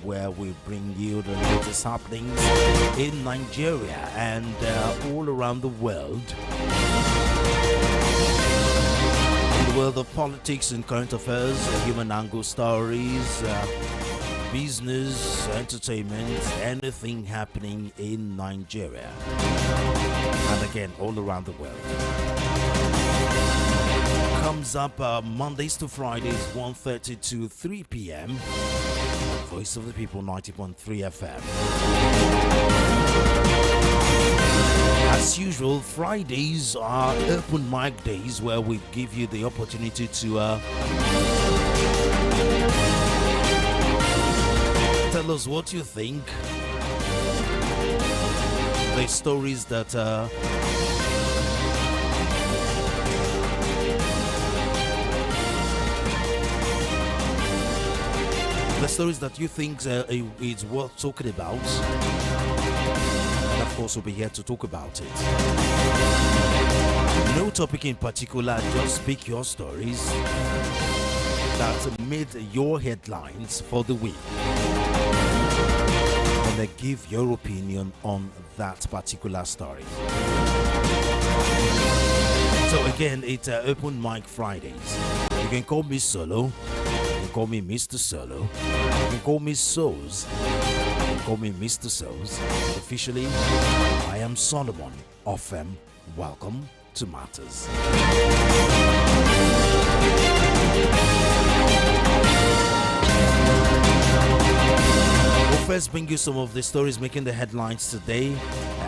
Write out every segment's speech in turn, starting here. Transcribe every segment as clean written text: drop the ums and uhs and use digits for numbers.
where we bring you the latest happenings in Nigeria and all around the world. In the world of politics and current affairs, human angle stories, business, entertainment, anything happening in Nigeria. And again, all around the world. Comes up Mondays to Fridays, 1:30 to 3 p.m. Voice of the People, 90.3 FM. As usual, Fridays are open mic days where we give you the opportunity to tell us what you think. The stories that you think is worth talking about. And of course, we'll be here to talk about it. No topic in particular, just speak your stories that made your headlines for the week. And then give your opinion on that particular story. So again, it's Open Mic Fridays. You can call me Solo. You can call me Mr. Solo. You can call me Souls. You can call me Mr. Souls. Officially, I am Solomon Offem. Welcome to Matters. We'll first bring you some of the stories making the headlines today,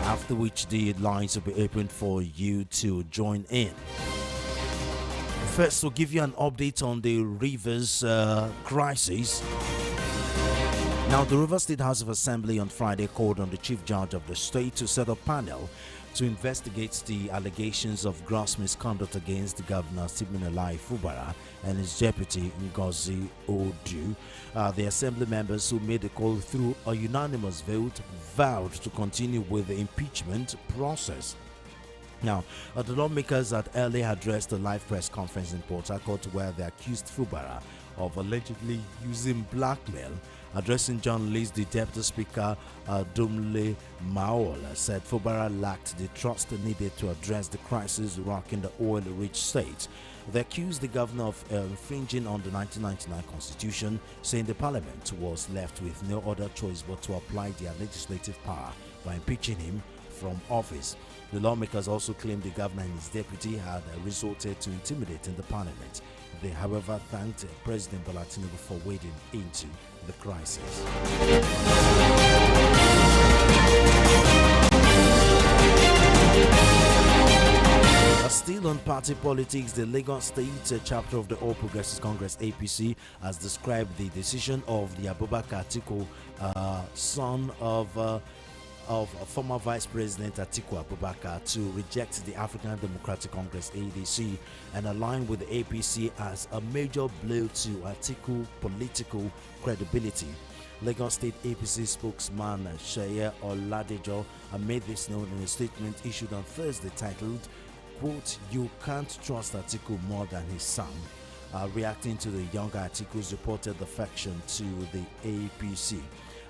after which the lines will be open for you to join in. First, we'll give you an update on the Rivers crisis. Now, the Rivers State House of Assembly on Friday called on the Chief Judge of the state to set up a panel to investigate the allegations of gross misconduct against the Governor Stephen Fubara and his deputy Ngozi Odu. The assembly members who made the call through a unanimous vote vowed to continue with the impeachment process. Now, the lawmakers had earlier addressed a live press conference in Port Harcourt where they accused Fubara of allegedly using blackmail. Addressing journalists, the Deputy Speaker, Dumle Maola, said Fubara lacked the trust needed to address the crisis rocking the oil-rich state. They accused the governor of infringing on the 1999 constitution, saying the parliament was left with no other choice but to apply their legislative power by impeaching him from office. The lawmakers also claimed the governor and his deputy had resorted to intimidating the parliament. They, however, thanked President Bola Tinubu for wading into the crisis. Still on party politics, the Lagos State chapter of the All Progressives Congress (APC) has described the decision of the Abubakar Atiku, son of former Vice President Atiku Abubakar, to reject the African Democratic Congress (ADC) and align with the APC as a major blow to Atiku political credibility. Lagos State APC spokesman Sheye Oladejo made this known in a statement issued on Thursday titled, quote, "You can't trust Atiku more than his son." Reacting to the younger Atiku's reported defection to the APC.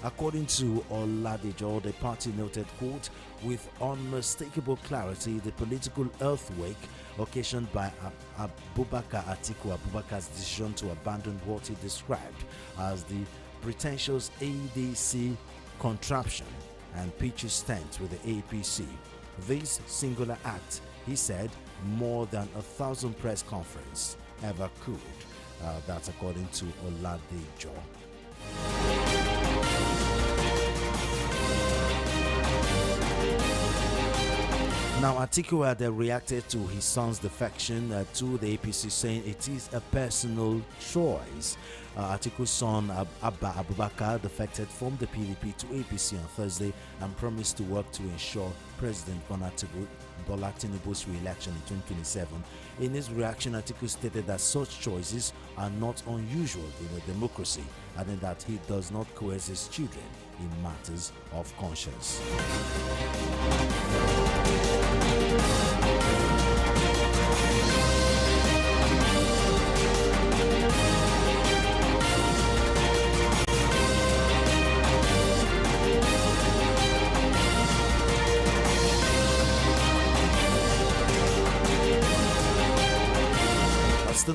According to Oladejo, the party noted, quote, "With unmistakable clarity, the political earthquake occasioned by Abubakar Atiku Abubakar's decision to abandon what he described as the pretentious ADC contraption and pitch his tent with the APC. This singular act," he said, "more than 1,000 press conferences ever could." That's according to Oladejo. Now, Atiku had reacted to his son's defection to the APC, saying it is a personal choice. Atiku's son, Abba Abubakar, defected from the PDP to APC on Thursday and promised to work to ensure President Bola Tinubu's re-election in 2027. In his reaction, Atiku stated that such choices are not unusual in a democracy, adding that he does not coerce his children in matters of conscience.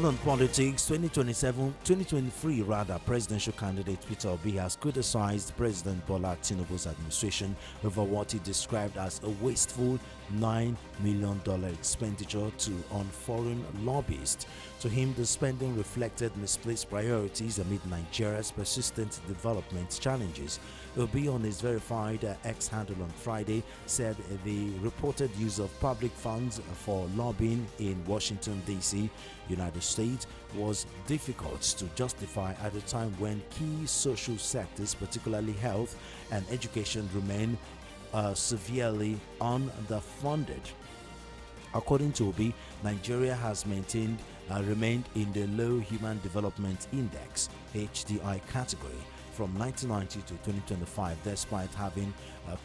Still on politics, 2023 rather, presidential candidate Peter Obi has criticized President Bola Tinubu's administration over what he described as a wasteful $9 million expenditure on foreign lobbyists. To him, the spending reflected misplaced priorities amid Nigeria's persistent development challenges. Obi, on his verified X handle on Friday, said the reported use of public funds for lobbying in Washington, D.C., United States, was difficult to justify at a time when key social sectors, particularly health and education, remain severely underfunded. According to Obi, Nigeria has remained in the Low Human Development Index (HDI) category from 1990 to 2025, despite having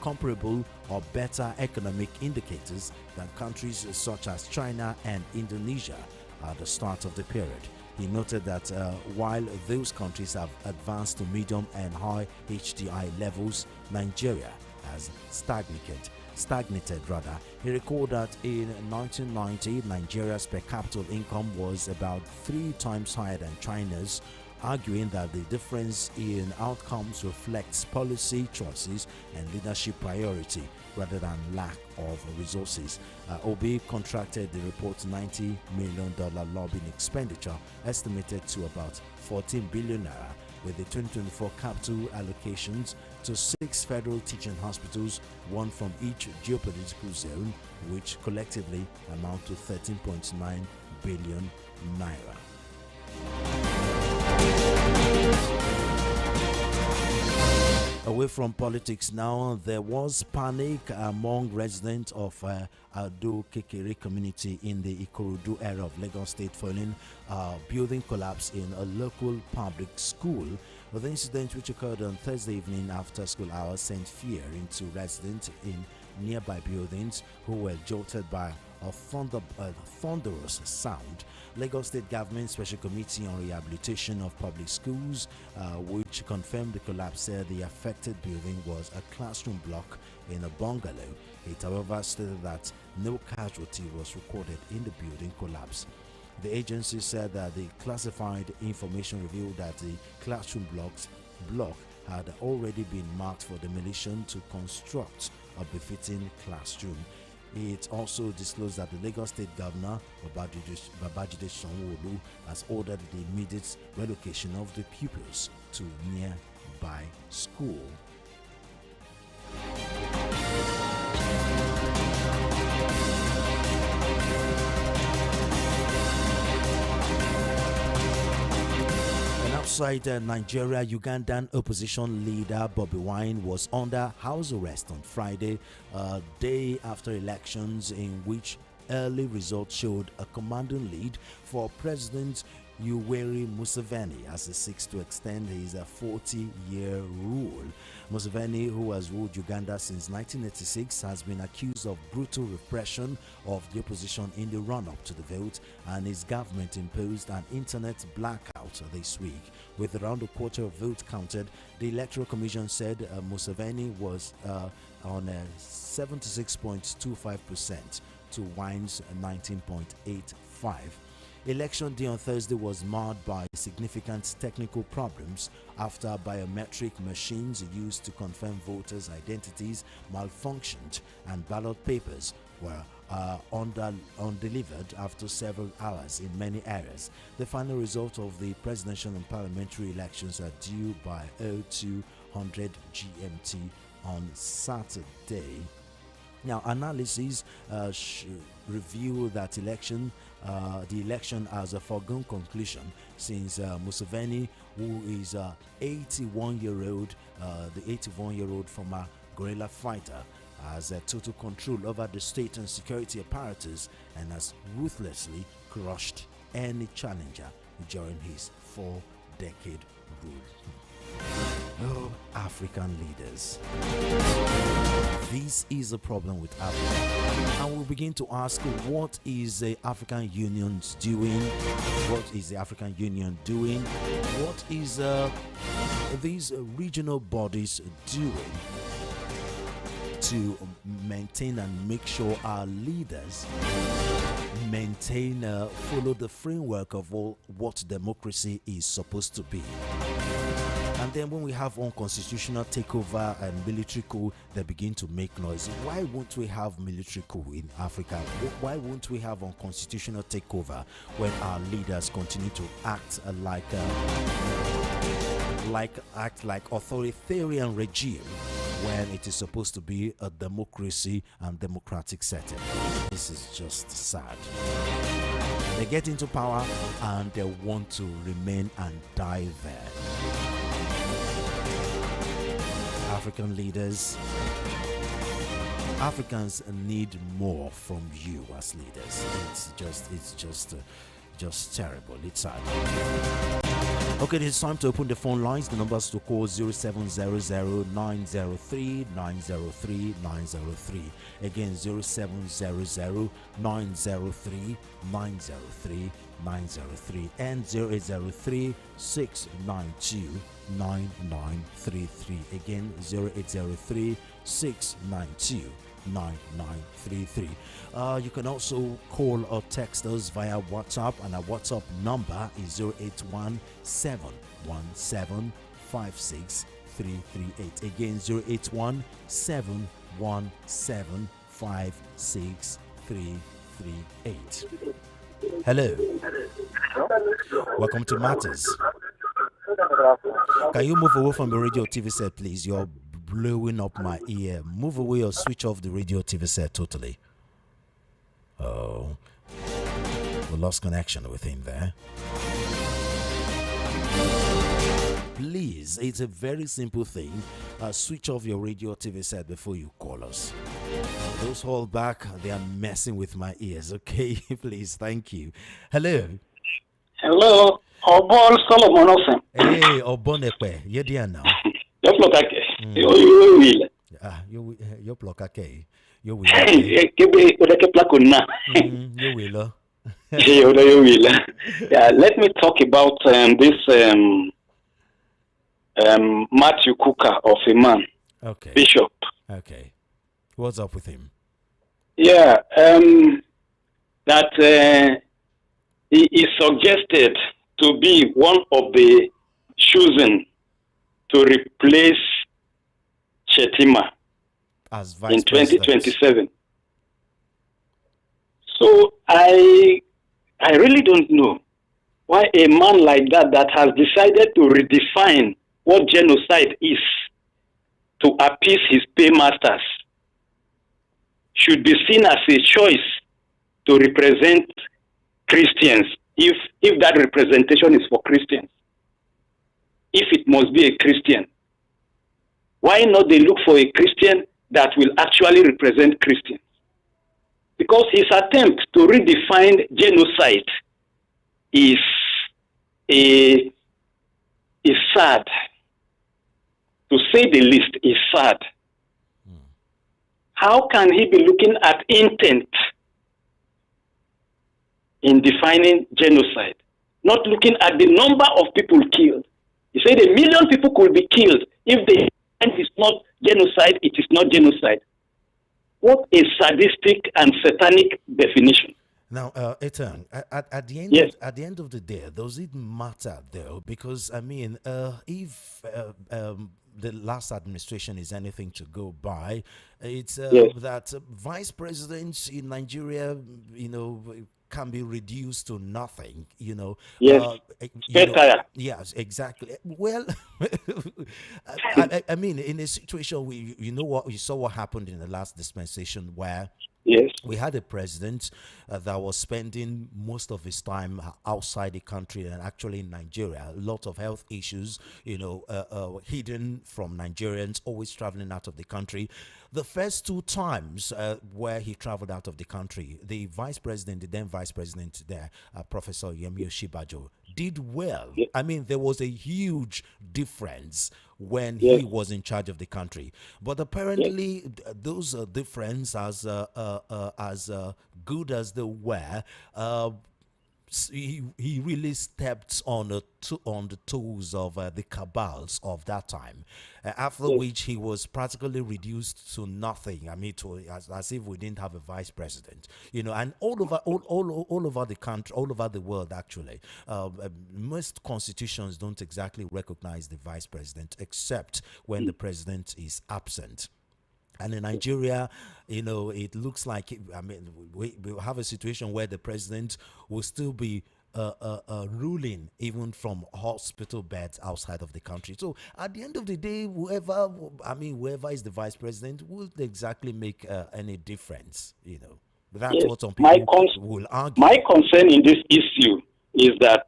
comparable or better economic indicators than countries such as China and Indonesia at the start of the period. He noted that while those countries have advanced to medium and high HDI levels, Nigeria has stagnated rather. He recalled that in 1990, Nigeria's per capita income was about 3 times higher than China's, arguing that the difference in outcomes reflects policy choices and leadership priority rather than lack of resources. Obi contracted the report's $90 million lobbying expenditure, estimated to about 14 billion naira, with the 2024 capital allocations to 6 federal teaching hospitals, 1 from each geopolitical zone, which collectively amount to 13.9 billion naira. Away from politics now, there was panic among residents of Ado Kekere community in the Ikorodu area of Lagos State following building collapse in a local public school. The incident, which occurred on Thursday evening after school hours, sent fear into residents in nearby buildings who were jolted by a thunderous sound. Lagos State Government Special Committee on Rehabilitation of Public Schools, which confirmed the collapse, said the affected building was a classroom block in a bungalow. It, however, stated that no casualty was recorded in the building collapse. The agency said that the classified information revealed that the classroom block had already been marked for demolition to construct a befitting classroom. It also disclosed that the Lagos State Governor, Babajide Sanwo-Olu, has ordered the immediate relocation of the pupils to nearby school. Outside Nigeria, Ugandan opposition leader Bobi Wine was under house arrest on Friday, a day after elections in which early results showed a commanding lead for President Yoweri Museveni as he seeks to extend his 40-year rule. Museveni, who has ruled Uganda since 1986, has been accused of brutal repression of the opposition in the run-up to the vote, and his government imposed an internet blackout this week. With around a quarter of votes counted, the Electoral Commission said Museveni was on 76.25% to Wine's 19.85%. Election day on Thursday was marred by significant technical problems after biometric machines used to confirm voters' identities malfunctioned and ballot papers were undelivered after several hours in many areas. The final result of the presidential and parliamentary elections are due by 0200 GMT on Saturday. Now, analysis reveal that the election as a foregone conclusion, since Museveni, who is 81-year-old, the 81-year-old former guerrilla fighter, has total control over the state and security apparatus and has ruthlessly crushed any challenger during his 4-decade rule. Oh, African leaders. This is a problem with Africa. And we'll begin to ask, what is the African Union doing? What is the African Union doing? What is these regional bodies doing to maintain and make sure our leaders maintain, follow the framework of what democracy is supposed to be. And then when we have unconstitutional takeover and military coup, they begin to make noise. Why won't we have military coup in Africa? Why won't we have unconstitutional takeover when our leaders continue to act like authoritarian regime when it is supposed to be a democracy and democratic setting? This is just sad. They get into power and they want to remain and die there. African leaders, Africans need more from you as leaders. It's just terrible. It's sad. Okay, it's time to open the phone lines. The numbers to call 0700-903-903-903. Again, 0700-903-903-903 and 0803-692-9933. Again, 0803-692-9933. You can also call or text us via WhatsApp, and our WhatsApp number is 081-717-56338. Again, 081-717-56338. Hello. Welcome to Matters. Can you move away from the radio TV set, please? You're blowing up my ear. Move away or switch off the radio TV set totally. Oh, we lost connection with him there. Please, it's a very simple thing. Switch off your radio TV set before you call us. Those hold back, they are messing with my ears. Okay, please, thank you. Hello. Hello. Obon Solomon Osen. Hey, Obonepe, you're there now. You're Plokake. You will. You're Plokake. You will. You will. Yeah, let me talk about this Matthew Cooker of a man. Okay. Bishop. Okay. What's up with him? Yeah, that he is suggested to be one of the chosen to replace Chetima as vice in 2027. president. So I really don't know why a man like that has decided to redefine what genocide is to appease his paymasters should be seen as a choice to represent Christians, if that representation is for Christians. If it must be a Christian, why not they look for a Christian that will actually represent Christians? Because his attempt to redefine genocide is sad. To say the least, is sad. How can he be looking at intent in defining genocide, not looking at the number of people killed? He said 1 million people could be killed. If the intent is not genocide, it is not genocide. What a sadistic and satanic definition. Now, Ethan, at the end, yes. At the end of the day, does it matter though? Because I mean, if the last administration is anything to go by, it's yes. that vice presidents in Nigeria, can be reduced to nothing. Yes. Yes, exactly. Well, I mean, in a situation where you saw what happened in the last dispensation where. Yes. We had a president that was spending most of his time outside the country and actually in Nigeria. A lot of health issues, hidden from Nigerians, always traveling out of the country. The first two times where he traveled out of the country, the then vice president there, Professor Yemi Oshibajo, did well. Yes. I mean, there was a huge difference when he was in charge of the country. But apparently, those differences, as good as they were, he really stepped on the toes of the cabals of that time, after which he was practically reduced to nothing. I mean, as if we didn't have a vice president, and all over the country, all over the world, actually, most constitutions don't exactly recognize the vice president except when the president is absent. And in Nigeria, it looks like, we have a situation where the president will still be ruling even from hospital beds outside of the country. So at the end of the day, whoever is the vice president will exactly make any difference, But that's what some people will argue. My concern in this issue is that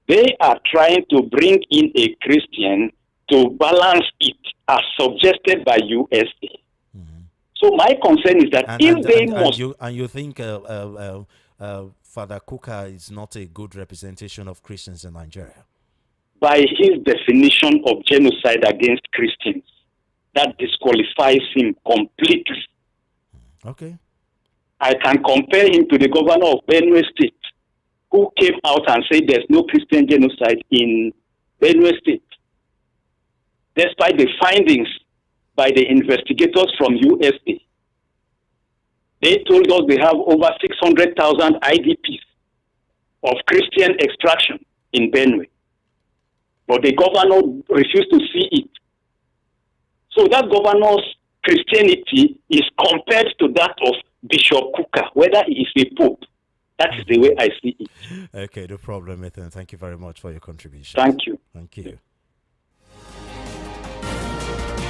they are trying to bring in a Christian to balance it as suggested by USA. So my concern is that you think Father Kuka is not a good representation of Christians in Nigeria? By his definition of genocide against Christians, that disqualifies him completely. Okay. I can compare him to the governor of Benue State, who came out and said there's no Christian genocide in Benue State, despite the findings by the investigators from USA. They told us they have over 600,000 IDPs of Christian extraction in Benue. But the governor refused to see it. So that governor's Christianity is compared to that of Bishop Kuka, whether he is a pope. That is the way I see it. Okay, no problem, Ethan. Thank you very much for your contribution. Thank you. Thank you.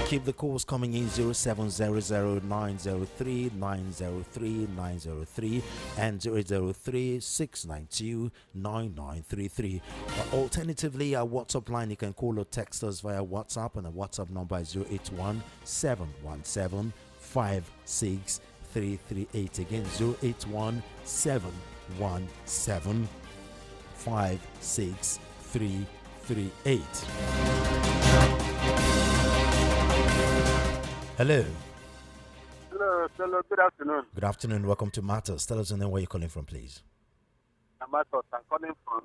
Keep the calls coming in 0700-903-903-903 and 003-692-9933. Alternatively, our WhatsApp line, you can call or text us via WhatsApp, and the WhatsApp number is 081-717-56338. Again, 081-717-56338. Hello. Hello, good afternoon. Good afternoon. Welcome to Matters. Tell us the name, where you're calling from, please. I'm calling from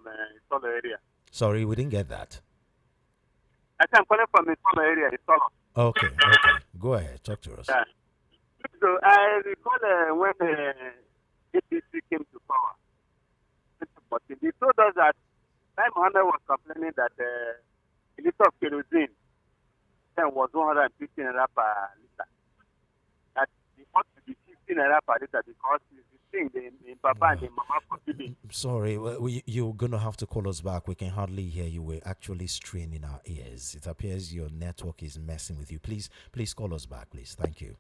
Solo area. Sorry, we didn't get that. I'm calling from the Solo area, Solo. Okay. Go ahead. Talk to us. Yeah. So I recall when APC came to power, they told us that Time Hunter was complaining that the liter of kerosene was 150 naira per liter. That it ought to be 15 naira per liter because it's the thing in Papa and the Mama forbidden. Sorry, you're going to have to call us back. We can hardly hear you. We're actually straining our ears. It appears your network is messing with you. Please call us back, please. Thank you.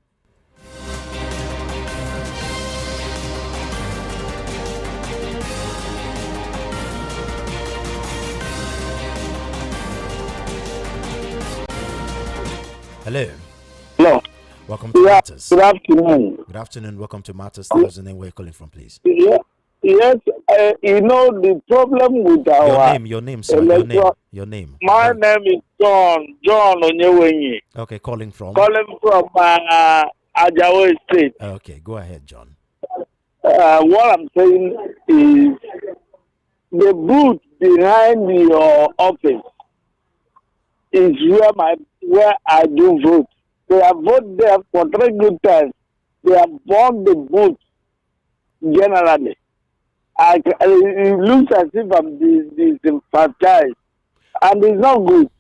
Hello. Hello. Welcome to Matters. Good afternoon. Good afternoon. Welcome to Matters. Tell us the name, where you're calling from, please. Yes. The problem with our your name, sir. Your name. My name is John Onyewenyi. Okay, calling from Ajawo State. Okay, go ahead, John. What I'm saying is the booth behind your office is where I do vote. They have voted there for 3 good times. They have bought the booth generally. It looks as if I'm disenfranchised, and it's not good.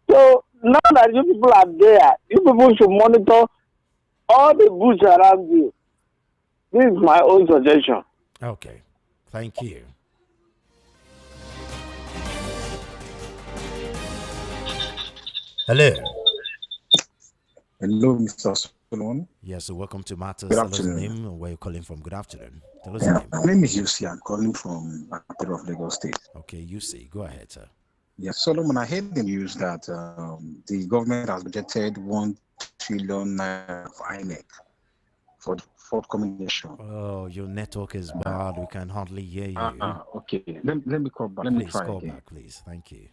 So now that you people are there, you people should monitor all the booths around you. This is my own suggestion. Okay, thank you. Hello. Hello, Mr. Solomon. Yes, so welcome to Matters. Tell us the name and where you're calling from. Good afternoon. Tell us the name. My name is Yusi. I'm calling from Akure of Lagos State. Okay, Yusi, go ahead, sir. Yes, Solomon, I heard the news that the government has budgeted 1 trillion naira for INEC for the forthcoming election. Oh, your network is bad. We can hardly hear you. Okay. Let me call back. Please call back, please. Thank you.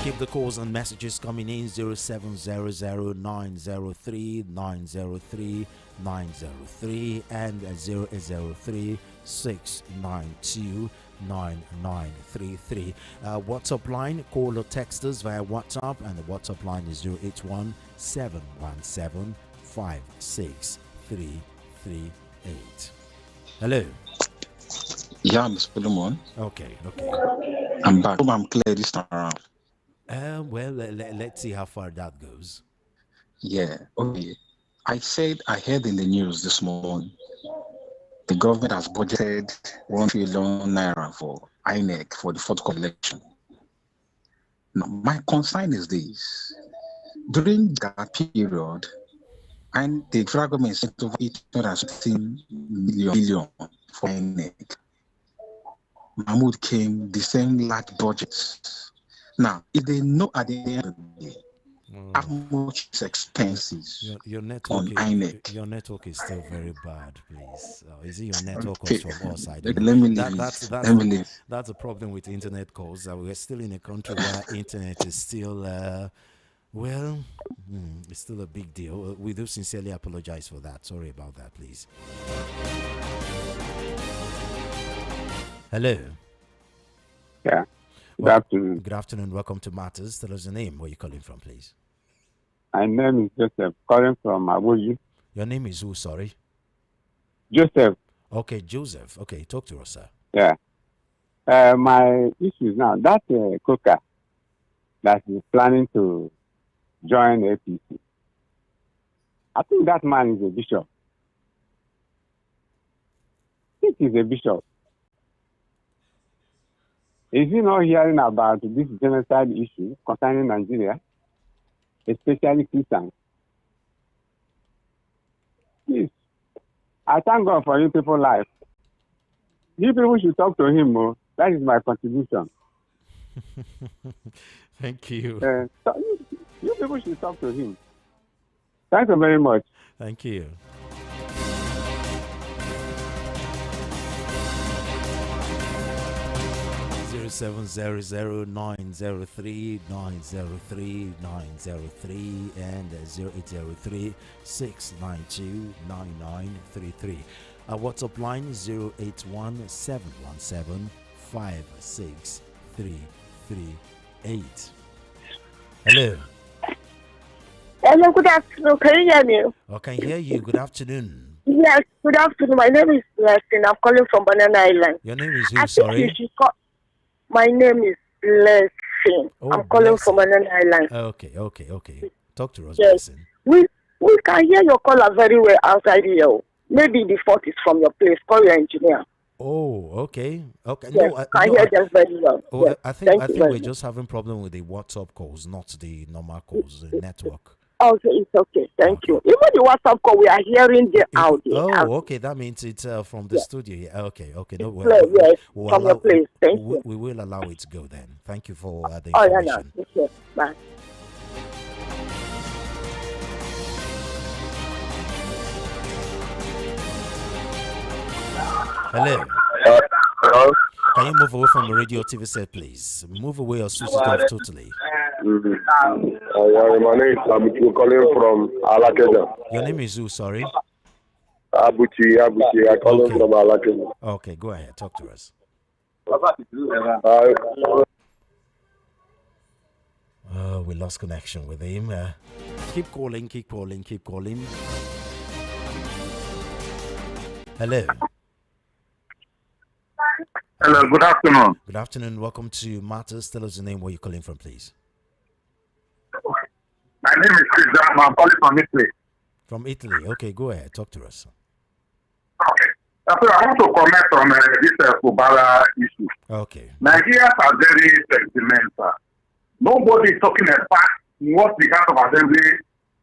Keep the calls and messages coming in 0700-903-903-903 and 0803-692-9933. WhatsApp line, call or text us via WhatsApp, and the WhatsApp line is 081-717-56338. Hello. Yeah, Mr. Solomon. Okay. I'm back. I'm clear this time around. Well, let's see how far that goes. Yeah, okay. I heard in the news this morning, the government has budgeted 1 trillion naira for INEC for the forthcoming election. Now, my concern is this. During that period, and the federal government sent over 816 million for INEC. Mahmoud came, the same large budgets. Now, if they know at the end of the day how much it's expenses your network on INEC. Your network is still very bad, please. Is it your network Okay. or from our side? Let me leave. That's a problem with internet calls. We're still in a country where internet is still, it's still a big deal. We do sincerely apologize for that. Sorry about that, please. Hello. Yeah. Good afternoon. Good afternoon. Welcome to Matters. Tell us your name. Where are you calling from, please? My name is Joseph, calling from Abuja. Your name is who, sorry? Joseph. Okay, Joseph. Okay, talk to us, sir. Yeah. My issue is now that Coca that is planning to join APC. I think that man is a bishop. I think he's a bishop. Is he not hearing about this genocide issue concerning Nigeria, especially Christians? Please, I thank God for you people life. You people should talk to him more. That is my contribution. Thank you. So you people should talk to him. Thank you very much. Thank you. Seven zero zero 903 903 903 and 0803-692-9933. Our WhatsApp line is 081-717-56338. Hello. Hello, good afternoon. Can you hear me? I can hear you. Good afternoon. Yes, good afternoon. My name is Blessing. I'm calling from Banana Island. Your name is who, sorry? My name is Blessing. I'm calling from Banana Island. Okay. Talk to us, yes. Blessing. We can hear your caller very well outside here. Maybe the fault is from your place. Call your engineer. Oh, okay. Yes, no, I hear them very well. Oh, yes. I think we're just having problem with the WhatsApp calls, not the normal calls, the network. Okay, it's okay. Thank you. Even the WhatsApp call, we are hearing the audio. Oh, okay. That means it's from the studio here. Okay. No, yes, from your place. Thank you. We will allow it to go then. Thank you for the information. Oh, yeah, no. Bye. Hello. Hello. Can you move away from the radio TV set, please? Move away or switch it off totally. My name is Abuchi, calling from Alakeja. Your name is who, sorry? Abuchi, I calling from Alakeja. Okay, go ahead. Talk to us. Oh, we lost connection with him. Keep calling. Hello. Hello, good afternoon. Good afternoon. Welcome to Matters. Tell us your name, where you're calling from, please. My name is Chris. I'm calling from Italy. From Italy. Okay, go ahead. Talk to us. Okay. So I want to comment on this Fubara issue. Okay. Nigerians are very sentimental. Nobody is talking about what the House of Assembly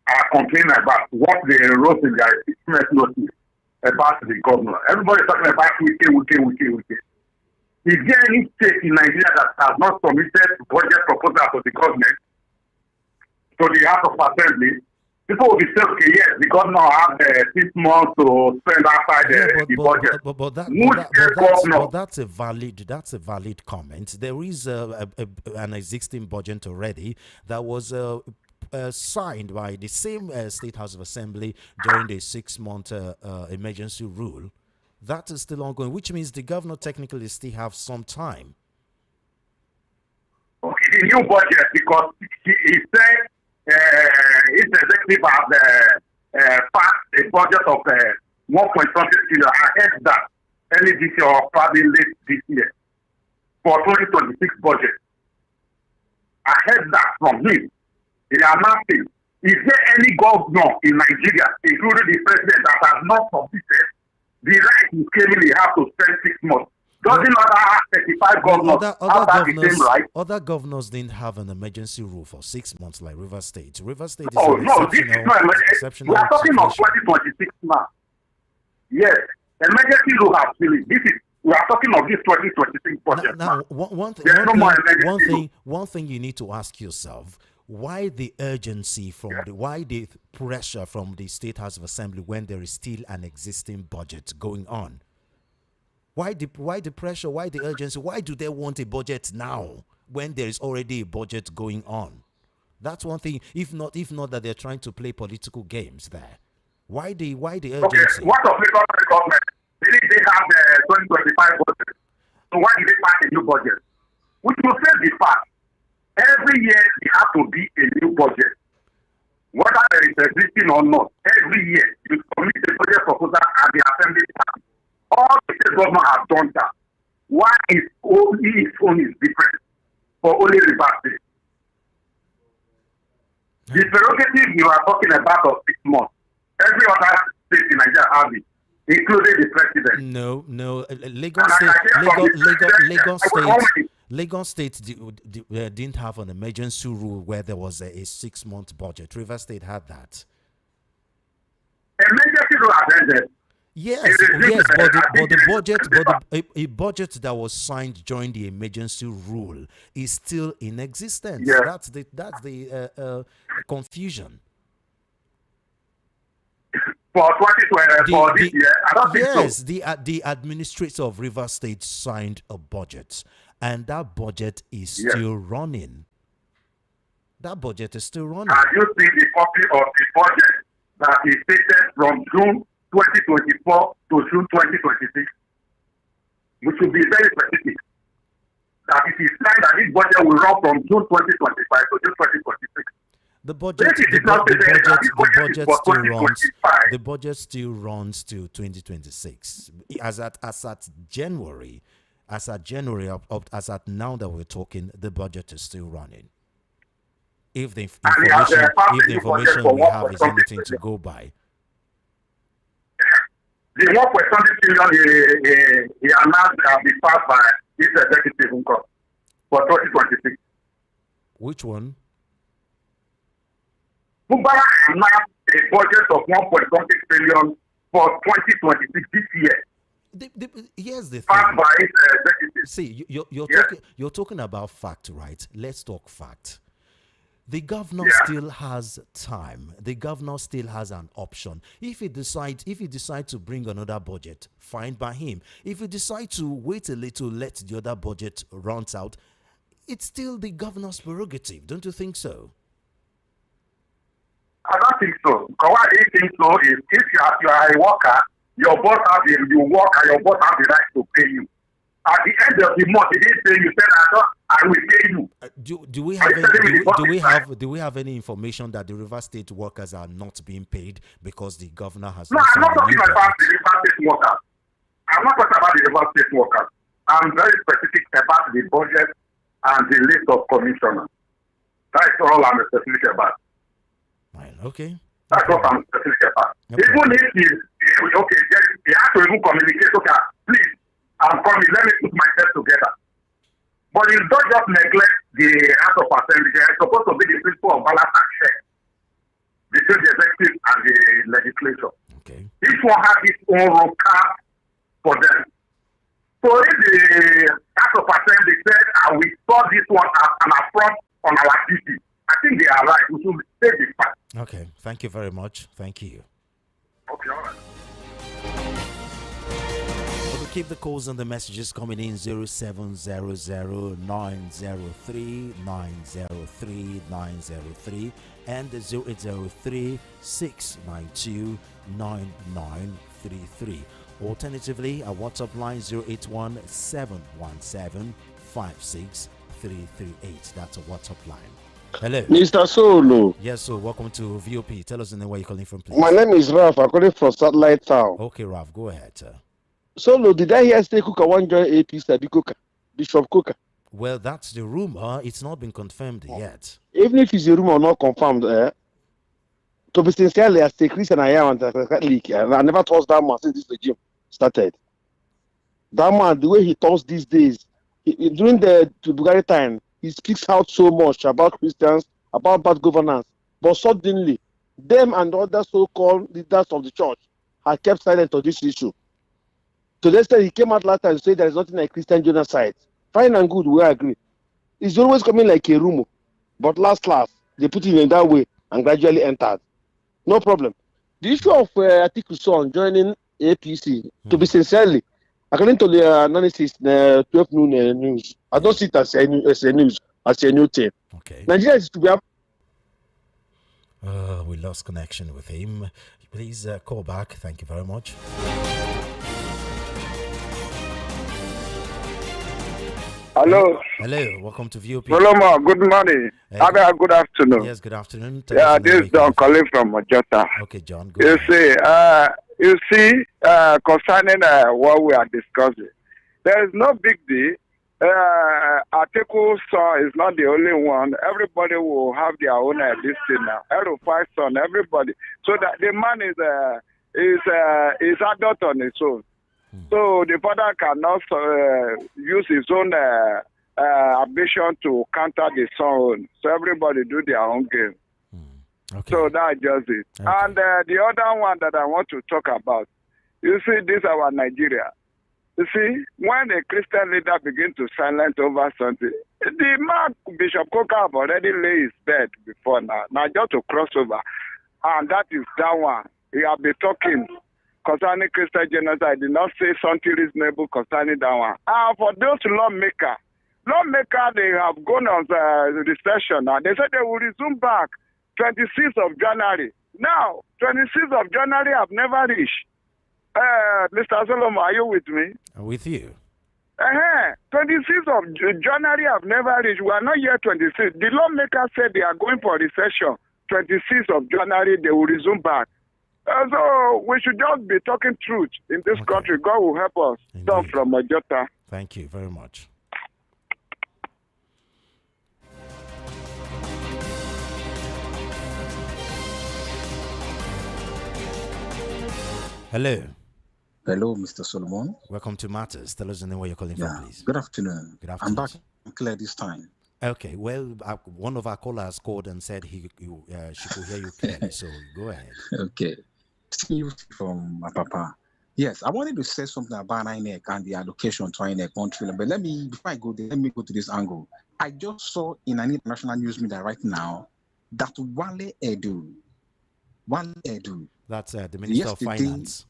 are complaining about, what they wrote in their impeachment notice about the governor. Everybody is talking about wiki. Is there any state in Nigeria that has not submitted budget proposal to the government, to the House of Assembly, people will be saying, okay, yes, the governor have 6 months to spend outside the budget. But that's a valid comment. There is an existing budget already that was signed by the same State House of Assembly during the 6-month emergency rule. That is still ongoing, which means the governor technically still have some time. Okay, the new budget, because he said his executive has passed a budget of 1.something trillion. I heard that early this year or probably late this year for 2026 budget. I heard that from him. They are asking, is there any governor in Nigeria, including the president, that has not completed the right to claiming they have to spend 6 months? Doesn't other 35 governors have the same right? Other governors didn't have an emergency rule for 6 months like River State. River State is this is not emergency. We are talking of 2026 now. Yes, emergency rule has finished. We are talking of this 2026 budget. Now, one thing you need to ask yourself: why the urgency why the pressure from the State House of Assembly when there is still an existing budget going on? Why the pressure? Why the urgency? Why do they want a budget now when there is already a budget going on? That's one thing. If not that they're trying to play political games there. Why the urgency? Okay, what of the government? They have the 2025 budget. So why did they pass a new budget? Which will say the fact. Every year there has to be a new budget. Whether there is existing or not, every year you submit a budget proposal at the assembly. All the state government have done that. Why is only its own is different for only River State? The prerogative you are talking about of 6 months, every other state in Nigeria has it, including the president. No. Lagos State didn't have an emergency rule where there was a 6-month budget. River State had that. Emergency rule has ended. Yes, but a budget that was signed during the emergency rule is still in existence. Yes. That's the confusion. For 2020, for this year, I don't think so. Yes, the administrator of River State signed a budget, and that budget is still running. That budget is still running. Have you seen the copy of the budget that is dated from June 2024 to June 2026? We should be very specific. That it is signed that this budget will run from June 2025 to June 2026. The budget still runs to 2026. As at January, as at now that we're talking, the budget is still running. If the information we have is anything to go by. The 1.something trillion he announced have been passed by his executive income for 2026. Which one? Fubara announced a budget of 1.something trillion for 2026 this year. Here's the thing. Passed by his executive. See, you're talking about fact, right? Let's talk fact. The governor still has time. The governor still has an option. If he decides to bring another budget, fine by him. If he decides to wait a little, let the other budget run out, it's still the governor's prerogative. Don't you think so? I don't think so. Because why I think so is if you are a worker, your boss has you work and your boss has the right to pay you. At the end of the month, he didn't pay you. Said, I will pay you. Do we have any information that the River State workers are not being paid because the governor has? No, I'm not talking about the River State workers. I'm not talking about the River State workers. I'm very specific about the budget and the list of commissioners. That's all I'm specific about. Okay. That's what I'm specific about. Okay. Even if he has to even communicate, okay, please, I'm coming, let me put myself together. But you don't just neglect the House of Assembly. It's supposed to be the principle of balance and check between the executive and the legislature. Okay. Each one has its own role card for them. So if the House of Assembly said, and we saw this one as an affront on our duty, I think they are right. We should take the fact. Okay, thank you very much. Thank you. Okay, all right. We'll keep the calls and the messages coming in 0700-903-903 and 0803-692-9933. Alternatively, our WhatsApp line 081-717-56338. That's a WhatsApp line. Hello. Mr. Solo. Yes, so welcome to VOP. Tell us the name where you're calling from, please. My name is Ralph. I'm calling from Satellite Town. Okay, Ralph, go ahead, sir. Solo, did I hear say Kuka one join APC, Bishop Kuka? Well, that's the rumor. It's not been confirmed yet. Even if it's a rumor not confirmed, to be sincerely, as a Christian I am and as a Catholic, I never trust that man since this regime started. That man, the way he talks these days, during the Bugari time, he speaks out so much about Christians, about bad governance. But suddenly, them and other so-called leaders of the church have kept silent on this issue. To the extent he came out last time to say there is nothing like Christian genocide. Fine and good, we agree. It's always coming like a rumor. But last, they put it in that way and gradually entered. No problem. The issue of Atiku Son joining APC, to be sincerely, according to the analysis, 12 noon news, I don't see it as a news, as a new thing. Okay. Nigeria is to be we lost connection with him. Please call back. Thank you very much. Hello. Hello. Welcome to VOP. Solomon, good morning. Good afternoon. Yes, good afternoon. This is John calling from Majota. Okay, John. Go ahead. Concerning what we are discussing, there is no big deal. Article son is not the only one. Everybody will have their own listing now. L5 son, everybody. So that the man is adult on his own. So the father cannot use his own ambition to counter the son. So everybody do their own game. Okay. So that's just it. Okay. And the other one that I want to talk about, you see, this is our Nigeria. You see, when a Christian leader begins to silence over something, the man, Bishop Coker, have already laid his bed before now. Now just to cross over. And that is that one. He have been talking concerning Christian genocide. Did not say something reasonable concerning that one. And for those lawmakers, they have gone on recession now. They said they will resume back 26th of January. Now, 26th of January have never reached. Mr. Solomon, are you with me? I'm with you. 26th of January have never reached. We are not yet 26th. The lawmakers said they are going for recession. 26th of January, they will resume back. So we should just be talking truth in this country. God will help us. Don from Majota. Thank you very much. Hello. Hello, Mr. Solomon. Welcome to Matters. Tell us the name where you're calling from, please. Good afternoon. Good afternoon. I'm back clear this time. Okay, well, one of our callers called and said she could hear you clearly, so go ahead. Okay. You from my papa. Yes, I wanted to say something about INEC and the allocation to INEC 1 trillion, but before I go there, let me go to this angle. I just saw in an international news media right now that Wale Edu, that's the Minister of Finance.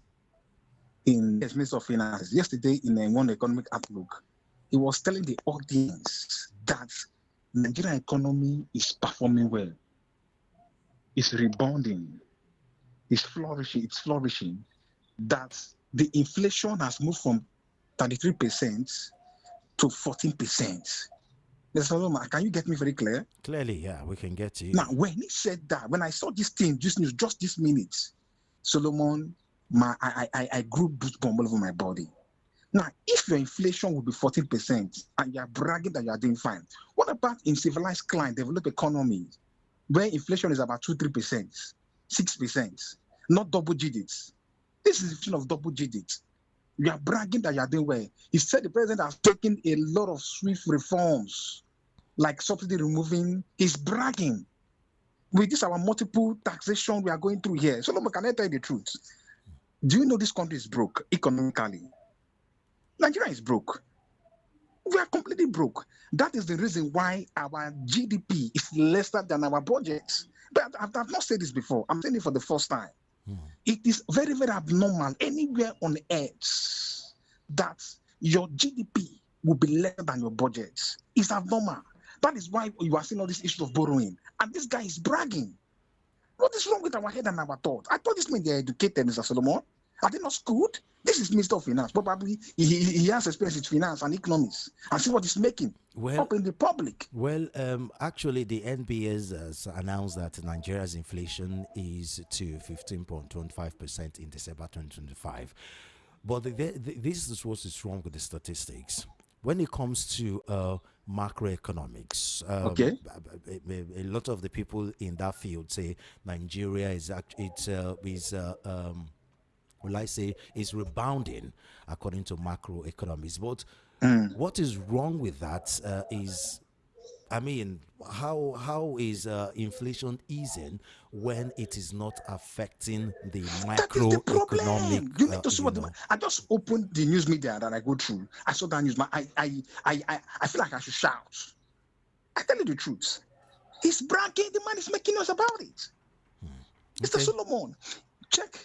Minister of Finance, yesterday in one economic outlook, he was telling the audience that Nigerian economy is performing well. It's rebounding. It's flourishing. That the inflation has moved from 33% to 14%. Mr. Solomon, can you get me very clear? Clearly, yeah, we can get you. Now, when he said that, when I saw this thing, just this minute, Solomon, I grew goosebumps all over my body. Now, if your inflation would be 14% and you're bragging that you're doing fine, what about in civilized client, developed economies, where inflation is about 2-3%, 6%, not double digits? This is a function of double digits. You are bragging that you are doing well. He said the president has taken a lot of swift reforms, like subsidy removing. He's bragging. With this, our multiple taxation we are going through here. Solomon, can I tell you the truth? Do you know this country is broke economically? Nigeria is broke. We are completely broke. That is the reason why our GDP is lesser than our budget. But I've not said this before. I'm saying it for the first time. It is very, very abnormal anywhere on earth that your GDP will be less than your budget. It's abnormal. That is why you are seeing all this issue of borrowing. And this guy is bragging. What is wrong with our head and our thought? I thought this means they're educated, Mr. Solomon. Are they not schooled? This is Minister of Finance. Probably he has experience with finance and economics and see what he's making up in the public. Well, actually, the NBS has announced that Nigeria's inflation is to 15.25% in December 2025. But this is what is wrong with the statistics. When it comes to macroeconomics, a lot of the people in that field say Nigeria is is rebounding according to macroeconomics. But what is wrong with that is, I mean, how is inflation easing when it is not affecting the macroeconomic? You need to see what I just opened the news media that I go through. I saw that news. I feel like I should shout. I tell you the truth. He's bragging. The man is making news about it. Mr. Solomon, check,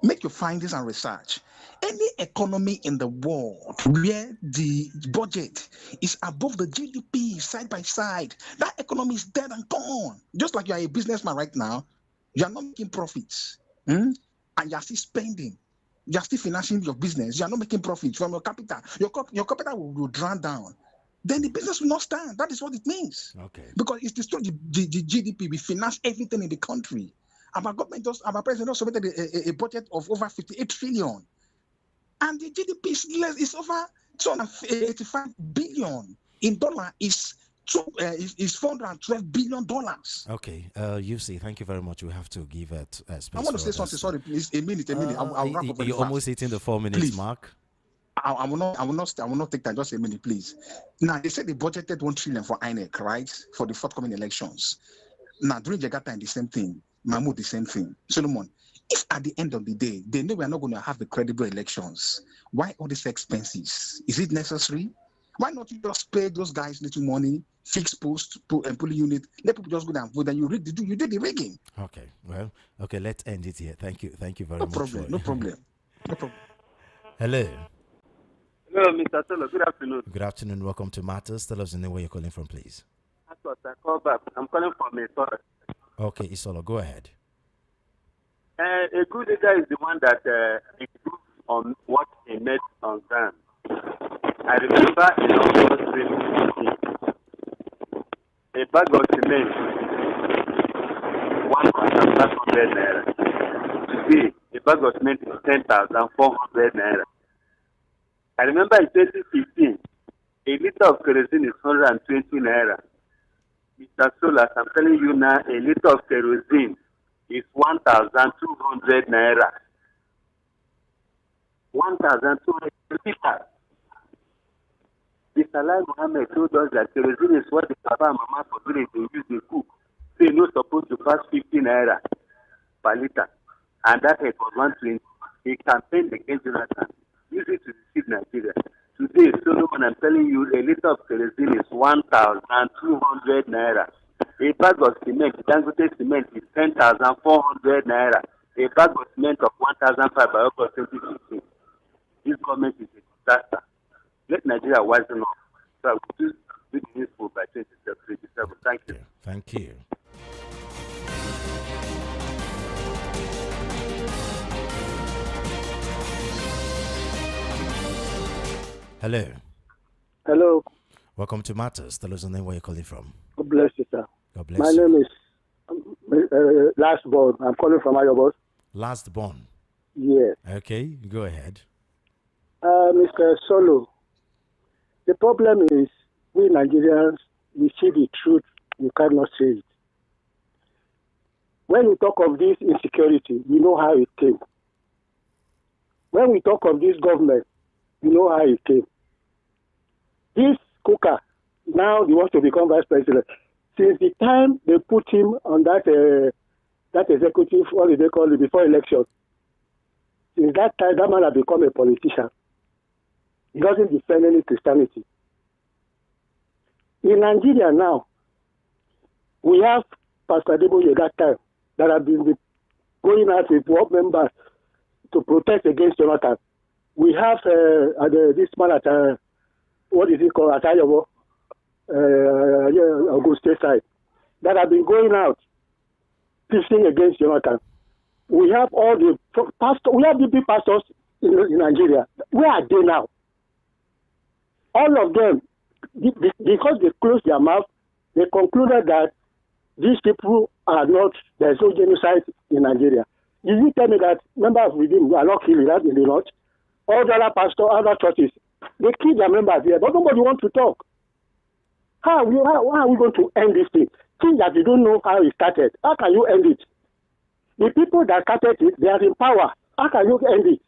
make your findings and research. Any economy in the world where the budget is above the GDP side by side, that economy is dead and gone. Just like you are a businessman right now, you are not making profits, and you are still spending. You are still financing your business. You are not making profits from your capital. Your capital will drown down. Then the business will not stand. That is what it means. Okay. Because it's destroyed the GDP. We finance everything in the country. Our president just submitted a budget of over 58 trillion. And the GDP is over 285 billion. In dollar is $412 billion. Okay, you see, thank you very much. We have to give it space. I want to say something. Sorry, please. A minute. I'll wrap up. You're almost hitting the 4 minutes please. Mark. I will not take that. Just a minute, please. Now they said they budgeted 1 trillion for INEC, right, for the forthcoming elections. Now during Jakarta, the same thing. Mahmoud, the same thing. Solomon, if at the end of the day they know we are not going to have the credible elections, why all these expenses? Is it necessary? Why not you just pay those guys little money, fix post, polling unit, let people just go down and vote, and you did the rigging. Okay, well, okay, let's end it here. Thank you very much. No problem. Hello. Hello, Mr. Solo. Good afternoon. Good afternoon. Welcome to Matters. Tell us the name where you're calling from, please. I call back. I'm calling from Isolo. Okay, Isolo, go ahead. A good leader is the one that improves on what he made on ground. I remember in August 2015, a bag of cement, 1,500 naira. Today, a bag of cement is 10,400 naira. I remember in 2015, a liter of kerosene is 120 naira. Mr. Solas, I'm telling you now, a liter of kerosene is 1,200 naira. 1,200 liters. Mr. Lai Mohammed told us that kerosene is what the papa and mama for village they use to cook. They are not supposed to pass 50 naira per liter. And that it was 120. He campaigned against Jonathan. Use it to deceive Nigeria. Today, Solomon, I'm telling you, a liter of kerosene is 1,200 naira. A bag of cement, Dangote cement, is 10,400 naira. A bag of cement of 1,500 by August 2016. This government is a disaster. Let Nigeria wisen up. So I will do the needful by 2027. Thank you. Thank you. Hello. Hello. Welcome to Matters. Tell us the name where you're calling from. God bless you, sir. God bless My you. name is Lastborn. I'm calling from Ayobos. Lastborn. Yes. Okay, go ahead. Mr. Solo, the problem is we Nigerians, we see the truth, we cannot say it. When we talk of this insecurity, we know how it came. When we talk of this government, we know how it came. This Kuka, now he wants to become vice president. Since the time they put him on that executive, what do they call it, before election, since that time, that man has become a politician. He doesn't defend any Christianity. In Nigeria now, we have Pastor Adeboye that time that have been going out with what members to protest against Jonathan. We have this man at what is it called at Iowa, Augusta side, that have been going out preaching against Jonathan. We have all the pastors. We have the big pastors in Nigeria. Where are they now? All of them, because they closed their mouth, they concluded that these people are not. There is no genocide in Nigeria. Did you tell me that members within are not killing that in the north? All the other pastors, other churches, they kill their members here, but nobody wants to talk. How are we going to end this thing? Things that you don't know how it started. How can you end it? The people that started it, they are in power. How can you end it?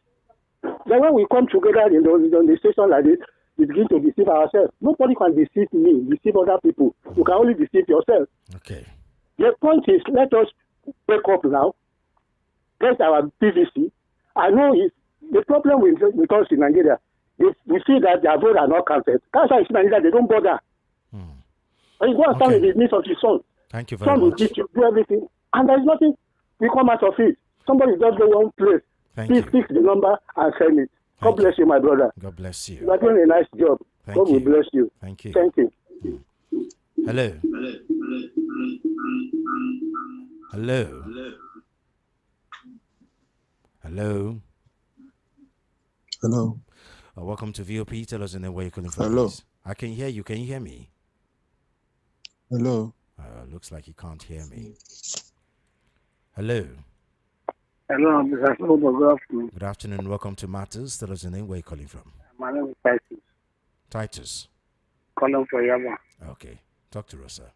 Then when we come together in the station like this, we begin to deceive ourselves. Nobody can deceive me, deceive other people. You can only deceive yourself. Okay. The point is, let us wake up now. Get our PVC. I know the problem with us in Nigeria. We see that their votes are not counted. That's why in Nigeria they don't bother. And you go and stand in the midst of the sun. Thank you very much. Will do everything, and there's nothing we come out of it. Somebody just go one place. Please fix the number and send it. God bless you, my brother. God bless you. You are doing a nice job. God will bless you. Thank you. Thank you. Hello. Hello. Hello. Hello. Welcome to VOP. Tell us in the way you're calling from. Hello. Please. I can hear you. Can you hear me? Hello. Looks like you can't hear me. Hello. Hello, Mr. Slobo. Good afternoon. Good afternoon. Welcome to Matters. Tell us the name where you're calling from. My name is Titus. Titus. Calling for Yama. Okay. Talk to us, sir.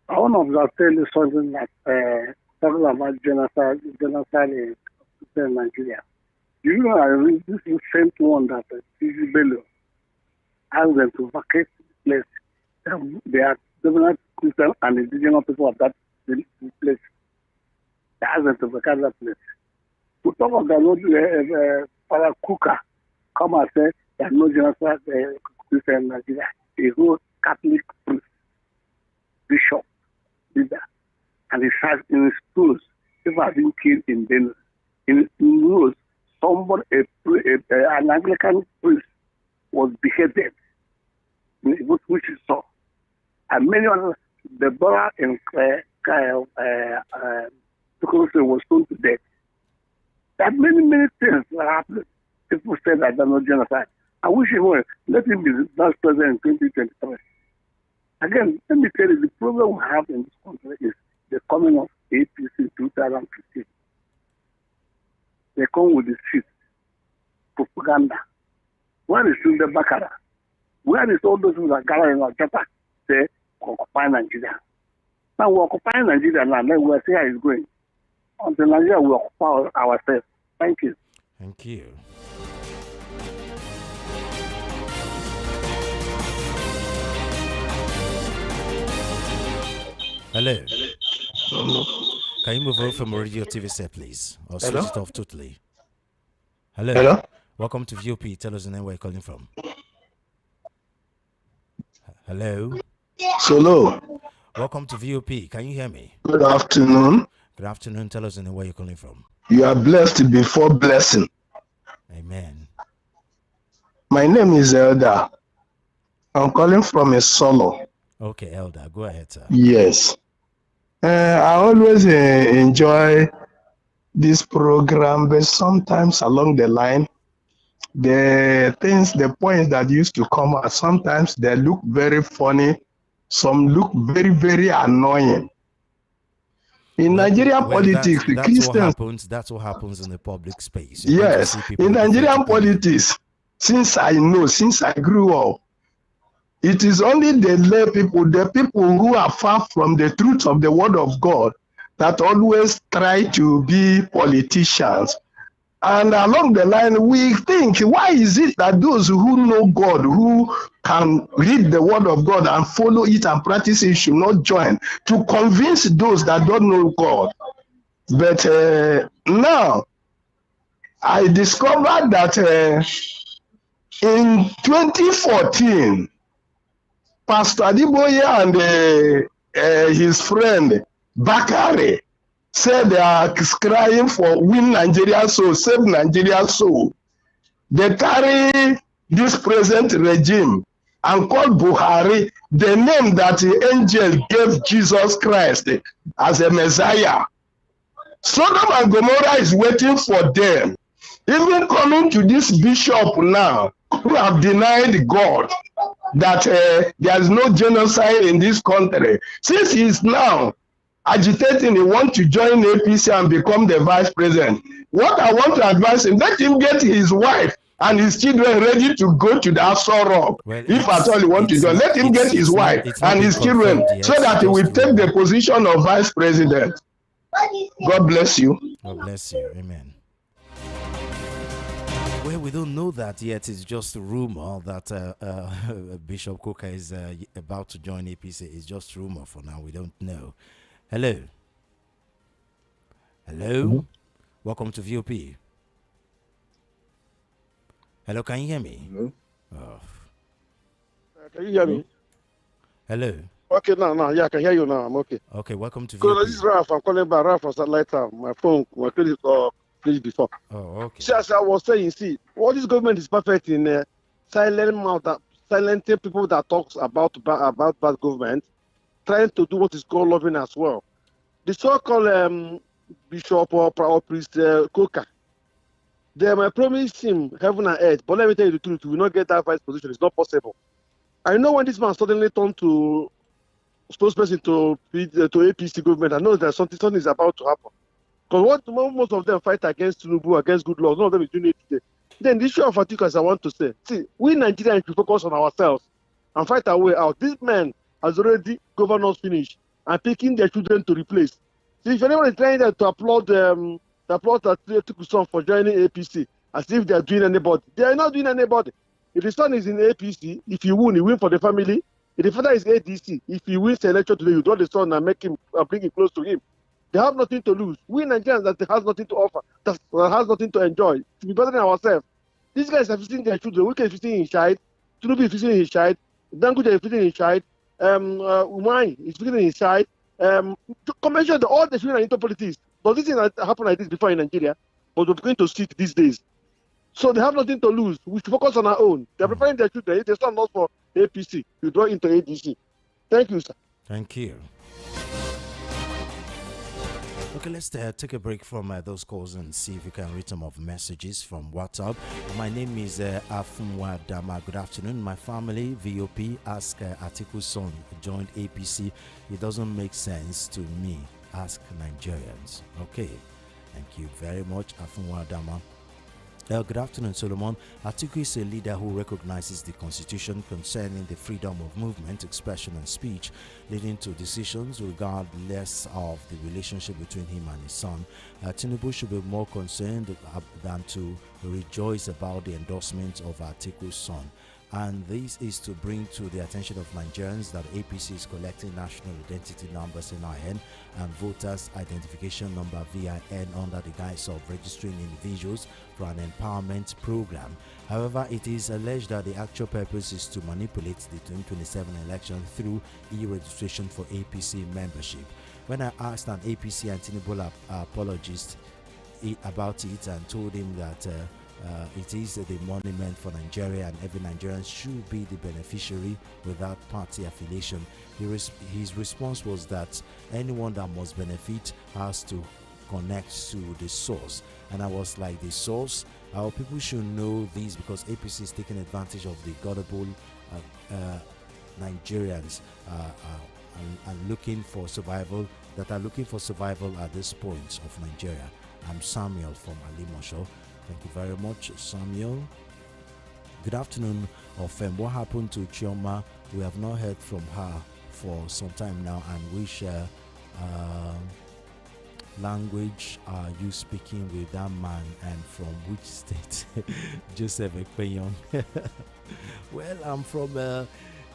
I want to tell you something that talking about genocide in Nigeria. You know, I read this is the same one that T.G. Bello asked them to vacate the place. They are dominant Christian and indigenous people of that place. They asked them to vacate that place. To talk of the Father Kuka come and say there are no genocide Christian in Nigeria. A whole Catholic priest, bishop, leader, and he has in his schools, people have been killed in Benin. In rules, somebody, an Anglican priest was beheaded, which he saw. And many others, the brother in was stoned to death. There are many things that happen. People say that there are no genocide. I wish he would. Let him be vice president in 2023. Again, let me tell you, the problem we have in this country is the coming of APC 2015. They come with the shit, propaganda. Where is the Bakara? Where is all those who are gathering in our chapter? Say, occupy Nigeria. Now we occupy Nigeria now, then we'll see how it's going. Until Nigeria, we occupy ourselves. Thank you. Thank you. Hello. Can you move over from a radio TV set, please? Or switch it off totally. Hello. Hello. Welcome to VOP. Tell us the name where you're calling from. Hello. Hello. Welcome to VOP. Can you hear me? Good afternoon. Good afternoon. Tell us the name where you're calling from. You are blessed before blessing. Amen. My name is Elder. I'm calling from a solo. Okay, Elder. Go ahead, sir. Yes. I always enjoy this program, but sometimes along the line, the points that used to come out, sometimes they look very funny, some look very, very annoying. In Nigerian politics, the Christians... That's what happens in the public space. Yes, in Nigerian politics, since I grew up, it is only the lay people, the people who are far from the truth of the word of God, that always try to be politicians. And along the line, we think, why is it that those who know God, who can read the word of God and follow it and practice it, should not join to convince those that don't know God? But now, I discovered that in 2014, Pastor Adeboye and his friend Bakare said they are crying for win Nigeria soul, save Nigeria soul. They carry this present regime and call Buhari the name that the angel gave Jesus Christ as a Messiah. Sodom and Gomorrah is waiting for them. Even coming to this bishop now, who have denied God that there is no genocide in this country. Since he is now agitating, he wants to join APC and become the vice president. What I want to advise him, let him get his wife and his children ready to go to the Asor Rock. Well, if at all he wants to join, let him get his wife and his children so that he will take the position of vice president. God bless you. God bless you. Amen. Well, we don't know that yet. It's just a rumor that Bishop Coker is about to join APC. It's just rumor for now. We don't know. Hello. Hello. Mm-hmm. Welcome to VOP. Hello, can you hear me? Hello. Oh. Can you hear me? Hello. Okay, yeah, I can hear you now. I'm okay. Okay, welcome to VOP. This is Ralph. I'm calling back Ralph from Satellite Town. My phone, my credit played before. Oh, okay. See, as I was saying, see, all this government is perfect in silencing people that talks about bad government, trying to do what is called loving as well. The so-called bishop or priest Coker, they might promise him heaven and earth, but let me tell you the truth, we will not get that vice position. It's not possible. I know when this man suddenly turned to spokesperson to APC government, I know that something is about to happen. Because most of them fight against Tinubu, against good laws, none of them is doing it today. Then the issue of Atiku, as I want to say, see, we Nigerians should focus on ourselves and fight our way out. This man has already governed us finished and picking their children to replace. See, if anyone is trying to applaud Atiku's son for joining APC as if they are doing anybody, they are not doing anybody. If the son is in APC, if you win, you win for the family. If the father is ADC, if he wins the election today, you draw the son and make him bring him close to him. They have nothing to lose. We Nigerians that has nothing to offer, that has nothing to enjoy. To be better than ourselves. These guys are visiting their children. We can visiting his child. Tinubu is visiting his child. Dangote is visiting his child. Umai is visiting his child. Convention, all the children are into politics. But this thing happened like this before in Nigeria, but we're going to see it these days. So they have nothing to lose. We should focus on our own. They're preparing their children. If they stand not for APC, you draw into ADC. Thank you, sir. Thank you. Okay, let's take a break from those calls and see if we can read some of messages from WhatsApp. My name is Afunwa Dama. Good afternoon. My family, VOP, ask Atiku's son joined APC. It doesn't make sense to me. Ask Nigerians. Okay, thank you very much, Afunwa Dama. Good afternoon, Solomon. Atiku is a leader who recognizes the constitution concerning the freedom of movement, expression, and speech, leading to decisions regardless of the relationship between him and his son. Tinubu should be more concerned than to rejoice about the endorsement of Atiku's son. And this is to bring to the attention of Nigerians that APC is collecting national identity numbers NIN and voters identification number VIN under the guise of registering individuals for an empowerment program. However, it is alleged that the actual purpose is to manipulate the 2027 election through e-registration for APC membership. When I asked an APC and Tinubu apologist about it and told him that it is the monument for Nigeria and every Nigerian should be the beneficiary without party affiliation. His response was that anyone that must benefit has to connect to the source. And I was like, the source? Our people should know this because APC is taking advantage of the gullible Nigerians and looking for survival, that are looking for survival at this point of Nigeria. I'm Samuel from Alimosho. Thank you very much, Samuel. Good afternoon, Ofem. What happened to Chioma? We have not heard from her for some time now. And which language are you speaking with that man, and from which state? Joseph Ekpeyon. Well, I'm from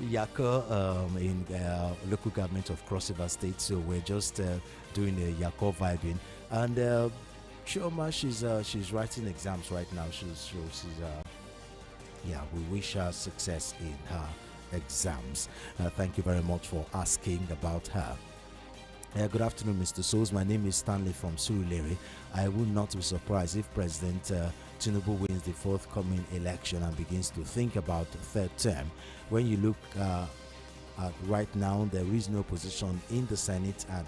Yako in local government of Cross River State, so we're just doing a Yako vibing. And Chioma, she's writing exams right now. She's we wish her success in her exams. Thank you very much for asking about her. Good afternoon, Mr. Souls. My name is Stanley from Surulere. I would not be surprised if President Tinubu wins the forthcoming election and begins to think about the third term. When you look at right now, there is no opposition in the Senate and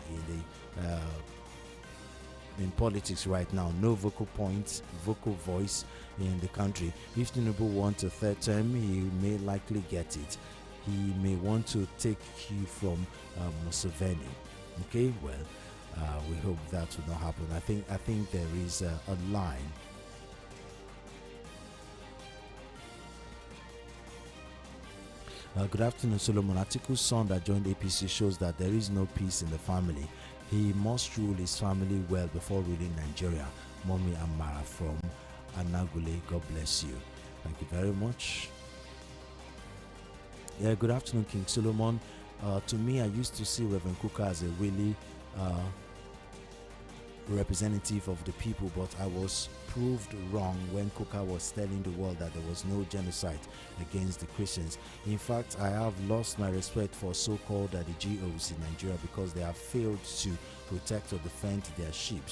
in politics right now. No vocal points, vocal voice in the country. If Tinubu wants a third term, he may likely get it. He may want to take cue from Museveni. Okay, well, we hope that will not happen. I think there is a line. Good afternoon, Solomon. Atiku's son that joined APC shows that there is no peace in the family. He must rule his family well before ruling Nigeria. Mommy Amara from Anagule. God bless you. Thank you very much. Yeah, good afternoon, King Solomon. To me, I used to see Reverend Kuka as a really representative of the people, but I was proved wrong when Kuka was telling the world that there was no genocide against the Christians. In fact, I have lost my respect for so-called the GOs in Nigeria because they have failed to protect or defend their sheep.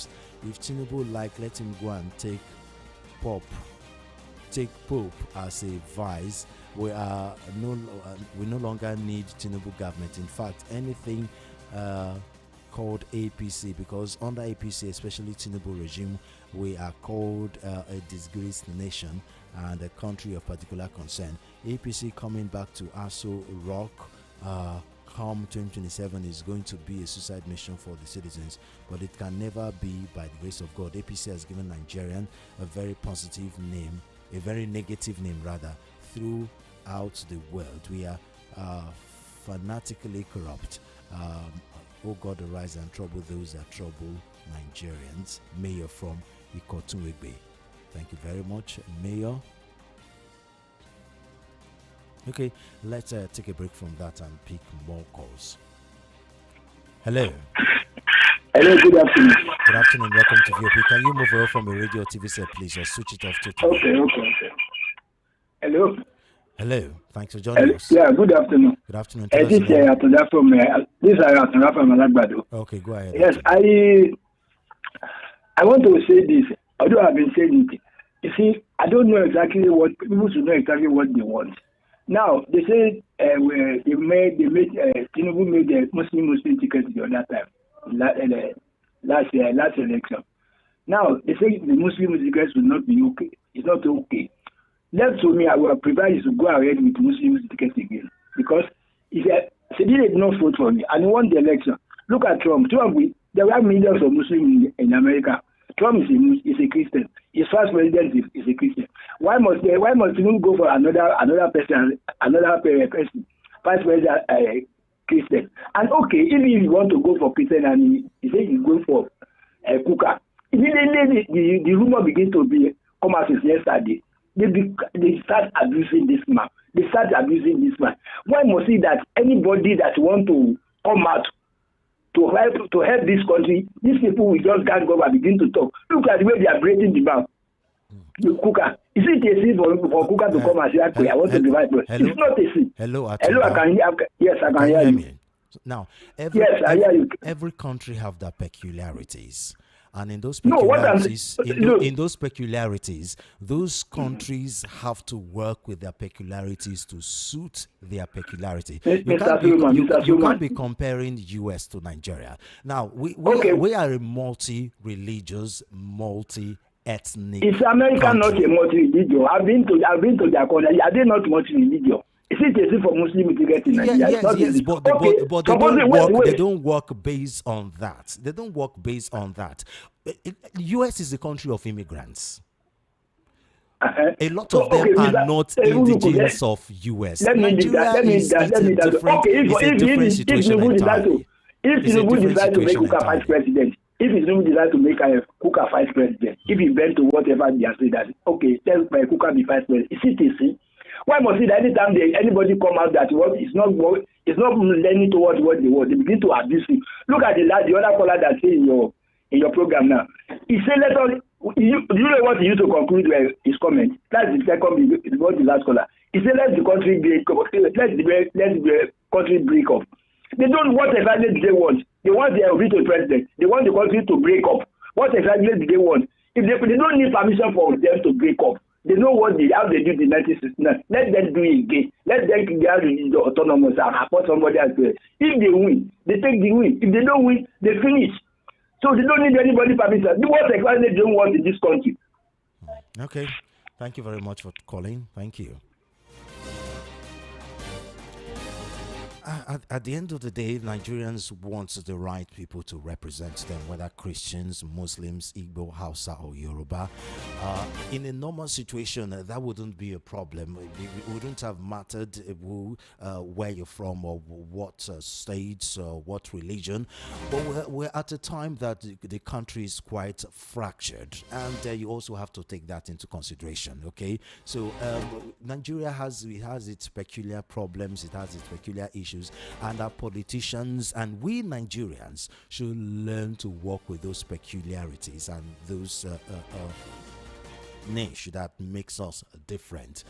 If Tinubu let him go and take Pope as a vice. We no longer need Tinubu government. In fact, anything called APC, because under APC, especially Tinubu regime, we are called a disgraced nation and a country of particular concern. APC coming back to Aso Rock come 2027 is going to be a suicide mission for the citizens, but it can never be by the grace of God. APC has given Nigerian a very positive name, a very negative name rather, throughout the world. We are fanatically corrupt. Oh God, arise and trouble those that trouble Nigerians. Mayor from Ikotunwegbe. Thank you very much, Mayor. Okay, let's take a break from that and pick more calls. Hello. Hello, good afternoon. Good afternoon, welcome to VOP. Can you move away from a radio or TV set, please, or switch it off totally? Okay. Hello. Hello, thanks for joining us. Yeah, good afternoon. Good afternoon. This is Atunja from Alagbado. Okay, go ahead. Yes, I want to say this, although I've been saying it. You see, I don't know exactly what people should know exactly what they want. Now they say Tinubu made the Muslim ticket the other time, last election. Now they say the Muslim tickets will not be okay. It's not okay. Left to me, I will prefer you to go ahead with Muslim tickets again, because he did not vote for me and he won the election. Look at Trump. There were millions of Muslims in America. Trump is a Christian. His first president is a Christian. Why must he go for another person, vice president Christian? And okay, even if you want to go for Christian and he says he's going for Kuka, immediately the rumor begins to be come out since yesterday. They start abusing this man. Why must it that anybody that want to come out to help this country, these people will just can't go and begin to talk? Look at the way they are breaking the bound. Kuka. Is it a sin for Kuka to come and say, okay, I want to be vice president? It's not a sin. Hello, I can hear. Yes, I can hear you. Now, I hear you. Every country have their peculiarities. And in those peculiarities, those countries have to work with their peculiarities to suit their peculiarity. You can't be comparing US to Nigeria. Now, we are a multi-religious, multi-ethnic. Is America country. Not a multi-religious? I've been to their country. Are they not multi-religious? Is it easy for Muslims to get in Nigeria? Yes, but they don't work based on that. They don't work based on that. US is a country of immigrants. A lot of them are not indigenous of US. Nigeria is a different situation entirely. If Tinubu decides to make Kuka vice president, if Tinubu decides to make Kuka vice president, if he bent to whatever they are saying, that okay, tell Kuka be vice president. Is it easy? Why must it anytime anybody come out that it's not learning towards what they want, they begin to abuse it? Look at the other caller that say in your program now. He said, do you know what he used to conclude his comment? That's the second, the last caller. He said, let the country break up. They don't whatever they want. They want their veto president. They want the country to break up. What exactly do they want? If they don't need permission for them to break up, they know how they do the 1969. Let them do it again. Let them get the autonomous and appoint somebody else. If they win, they take the win. If they don't win, they finish. So they don't need anybody permission. Do what exactly they don't want in this country. Okay. Thank you very much for calling. Thank you. At the end of the day, Nigerians want the right people to represent them, whether Christians, Muslims, Igbo, Hausa, or Yoruba. In a normal situation, that wouldn't be a problem. It wouldn't have mattered where you're from or what states or what religion. But we're at a time that the country is quite fractured, and you also have to take that into consideration. Okay, so Nigeria has its peculiar problems, it has its peculiar issues. And our politicians and we Nigerians should learn to work with those peculiarities and those niche that makes us different.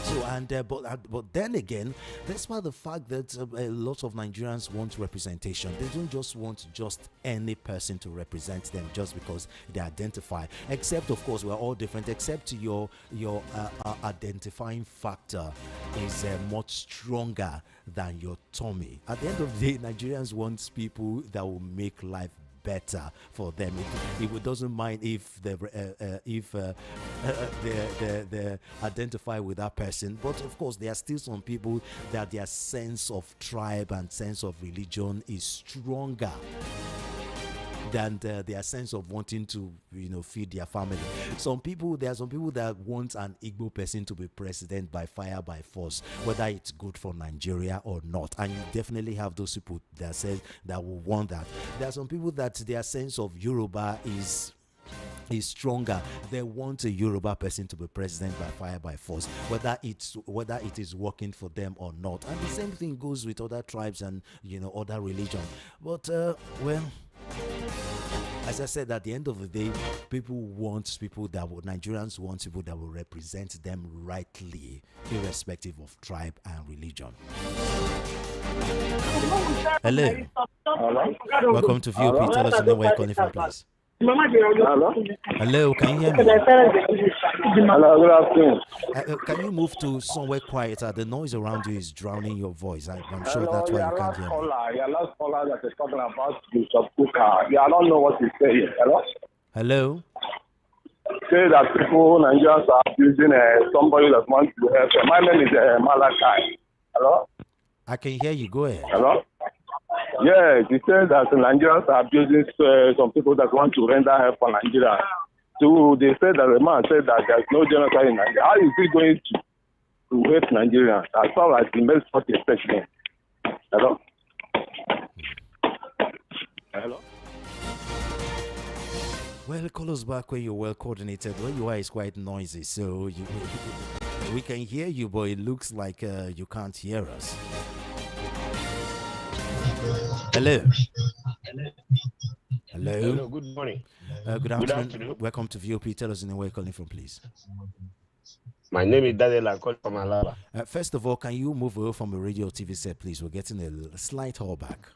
So but then again, despite the fact that a lot of Nigerians want representation, they don't just want just any person to represent them just because they identify. Except, of course, we're all different. Except your identifying factor is much stronger than your tummy. At the end of the day, Nigerians want people that will make life better for them. It doesn't mind if they identify with that person, but of course there are still some people that their sense of tribe and sense of religion is stronger than their sense of wanting to, feed their family. There are some people that want an Igbo person to be president by fire by force, whether it's good for Nigeria or not. And you definitely have those people that says that will want that. There are some people that their sense of Yoruba is stronger. They want a Yoruba person to be president by fire by force, whether it is working for them or not. And the same thing goes with other tribes and other religions. But as I said, at the end of the day, Nigerians want people that will represent them rightly, irrespective of tribe and religion. Hello. Welcome to VOP. Tell us the name where you're calling from, please. Hello, can you hear me? Hello, good afternoon. Can you move to somewhere quieter? The noise around you is drowning your voice. I'm sure that's why you can't hear me. Your last caller that is talking about Bishop Kuka. I don't know what he's saying. Hello? Hello? Say that people, Nigerians are abusing somebody that wants to help. My name is Malachi. Hello? I can hear you. Go ahead. Hello? Yes, he said that Nigerians are abusing some people that want to render help for Nigeria. So they said that the man said that there's no genocide in Nigeria. How is he going to hate Nigeria as far as the male sport is concerned? Hello? Hello? Well, call us back when you're well coordinated. Where you are is quite noisy, so we can hear you, but it looks like you can't hear us. Hello. Hello. Hello. Good morning. Good afternoon. Welcome to VOP. Tell us in where you're calling from, please. My name is Daniel. I'm calling from Alaba. First of all, can you move away from a radio TV set, please? We're getting a slight hold back,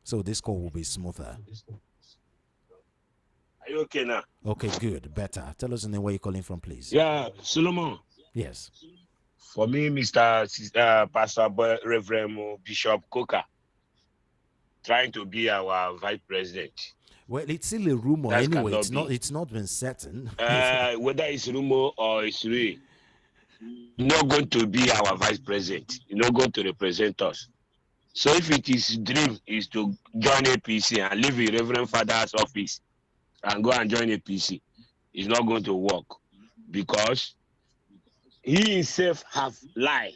so this call will be smoother. Are you okay now? Okay, good. Better. Tell us in where you're calling from, please. Yeah, Solomon. Yes. For me, Mr. Pastor Reverend Bishop Coker, trying to be our vice president. Well, it's still a rumor anyway. It's not been certain. Whether it's rumor or it's real, not going to be our vice president. Not going to represent us. So if it is dream is to join APC and leave the Reverend Father's office and go and join APC, it's not going to work because he himself have lied.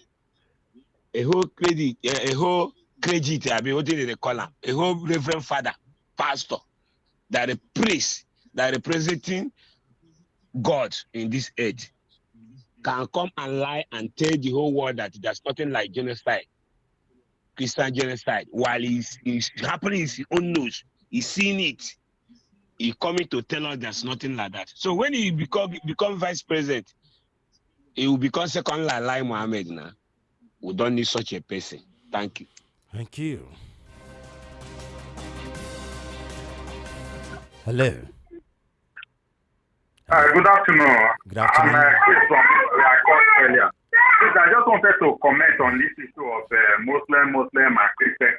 A whole credit. I mean, what did they call him? A whole Reverend Father, pastor, that a priest that representing God in this age can come and lie and tell the whole world that there's nothing like genocide, Christian genocide, while he's happening in his own nose. He's seeing it. He's coming to tell us there's nothing like that. So when he become vice president, he will become second like Mohammed now. We don't need such a person. Thank you. Thank you. Hello. Good afternoon. Good afternoon. I'm Chris from I called earlier. Please, I just wanted to comment on this issue of Muslim and Christian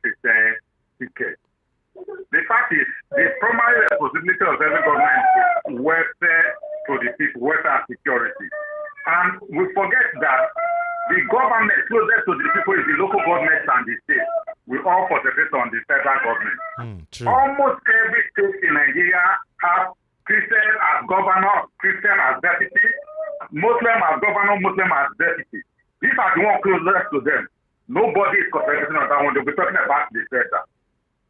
ticket. The fact is, the primary responsibility of every government is welfare to the people, welfare and security. And we forget that the government closest to the people is the local government and the state. We all concentrate on the federal government. Almost every state in Nigeria has Christian as governor, Christian as deputy, Muslim as governor, Muslim as deputy. These are the ones closest to them. Nobody is concentrating on that one. They'll be talking about the federal.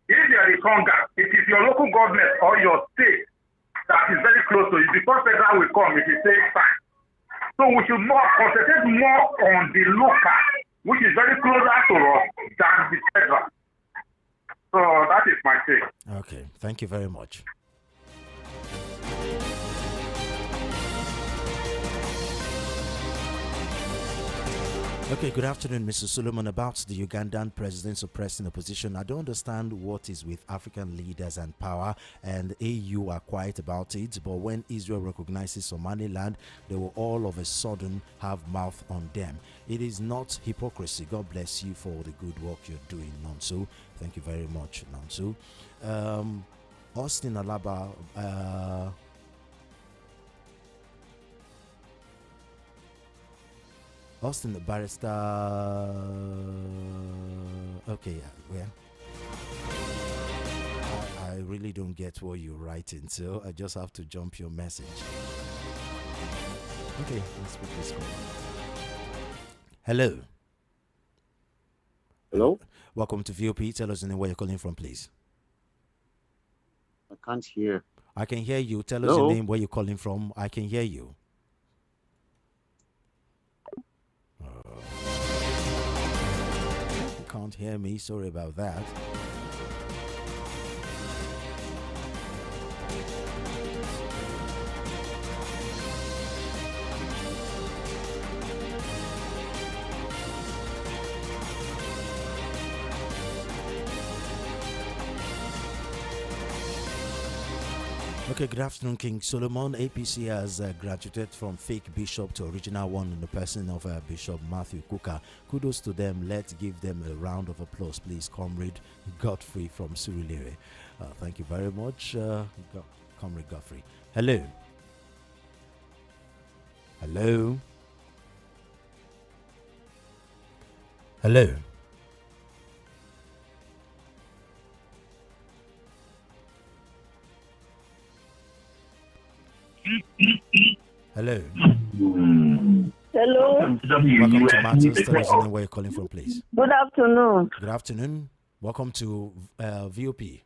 If there is hunger, it is your local government or your state that is very close to you. Before federal will come, it will take time. So we should concentrate more on the local, which is very closer to us than the federal. So that is my take. Okay, thank you very much. Okay, good afternoon, Mr. Solomon. About the Ugandan president suppressing opposition, I don't understand what is with African leaders and power, and AU are quiet about it. But when Israel recognizes Somaliland, they will all of a sudden have mouth on them. It is not hypocrisy. God bless you for the good work you're doing, Nonso. Thank you very much, Nonso. Austin Alaba. Austin, the barrister. Okay, well, I really don't get what you're writing, so I just have to jump your message. Okay, let's put this call. Hello. Hello. Welcome to VOP. Tell us where you're calling from, please. I can't hear. I can hear you. Tell us your name, where you're calling from. I can hear you. You can't hear me. Sorry about that. Okay, good afternoon, King Solomon. APC has graduated from fake bishop to original one in the person of Bishop Matthew Kuka. Kudos to them. Let's give them a round of applause, please. Comrade Godfrey from Surulere. Thank you very much, Comrade Godfrey. Hello. Hello. Hello. Hello. Hello. Welcome to Martins. Tell us where you're calling from, please. Good afternoon. Good afternoon. Welcome to VOP.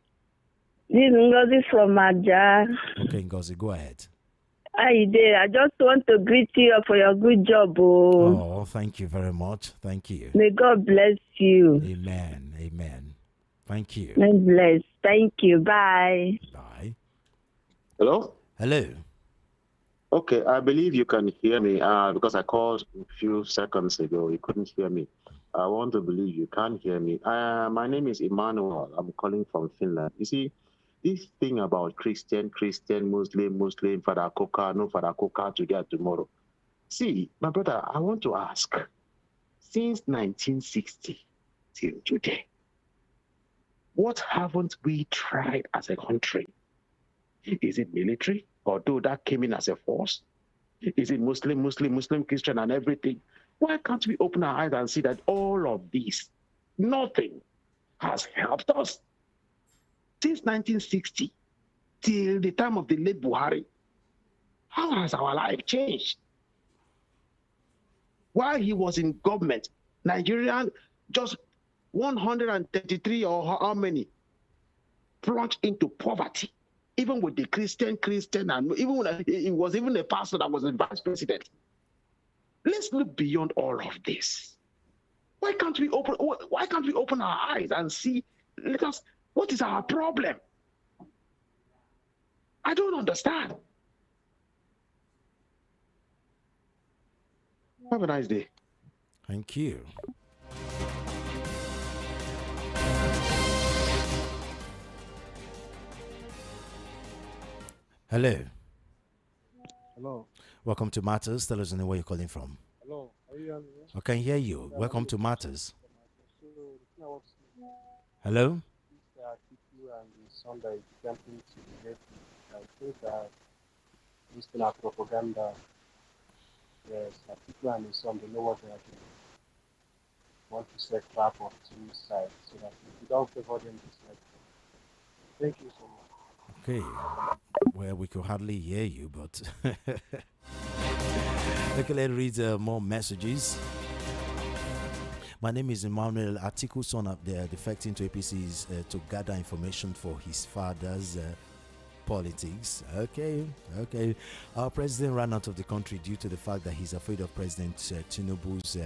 This is Ngozi from Maja. Okay, Ngozi, go ahead. How you doing? I just want to greet you for your good job. Oh, thank you very much. Thank you. May God bless you. Amen. Amen. Thank you. God bless. Thank you. Bye. Bye. Hello? Hello. Okay, I believe you can hear me because I called a few seconds ago. You couldn't hear me. I want to believe you can hear me. My name is Emmanuel. I'm calling from Finland. You see, this thing about Christian, Muslim, Father Coca, no Father Coca today tomorrow. See, my brother, I want to ask, since 1960 till today, what haven't we tried as a country? Is it military? Although that came in as a force? Is it Muslim, Christian, and everything? Why can't we open our eyes and see that all of this, nothing has helped us? Since 1960 till the time of the late Buhari, how has our life changed? While he was in government, Nigeria, just 133 or how many, plunged into poverty. Even with the Christian, and even when it was even a pastor that was the vice president. Let's look beyond all of this. Why can't we open our eyes and see? What is our problem? I don't understand. Have a nice day. Thank you. Hello. Hello. Welcome to Matters. Tell us where you're calling from. Hello. Are you hearing me? I can hear you. Welcome to Matters. So, the thing I want to say, Hello. Mr. Atiku and the son that is attempting to get, I think that this thing are propaganda. Yes, Atiku and his son, they know what they are doing. Want to set trap on two sides so that if you don't favor them, dislike them. Thank you so much. Okay. Well, we could hardly hear you, but okay, let's read more messages. My name is Emmanuel. Atiku, son of the defecting to APC, is to gather information for his father's politics. Okay. Our president ran out of the country due to the fact that he's afraid of President Tinubu's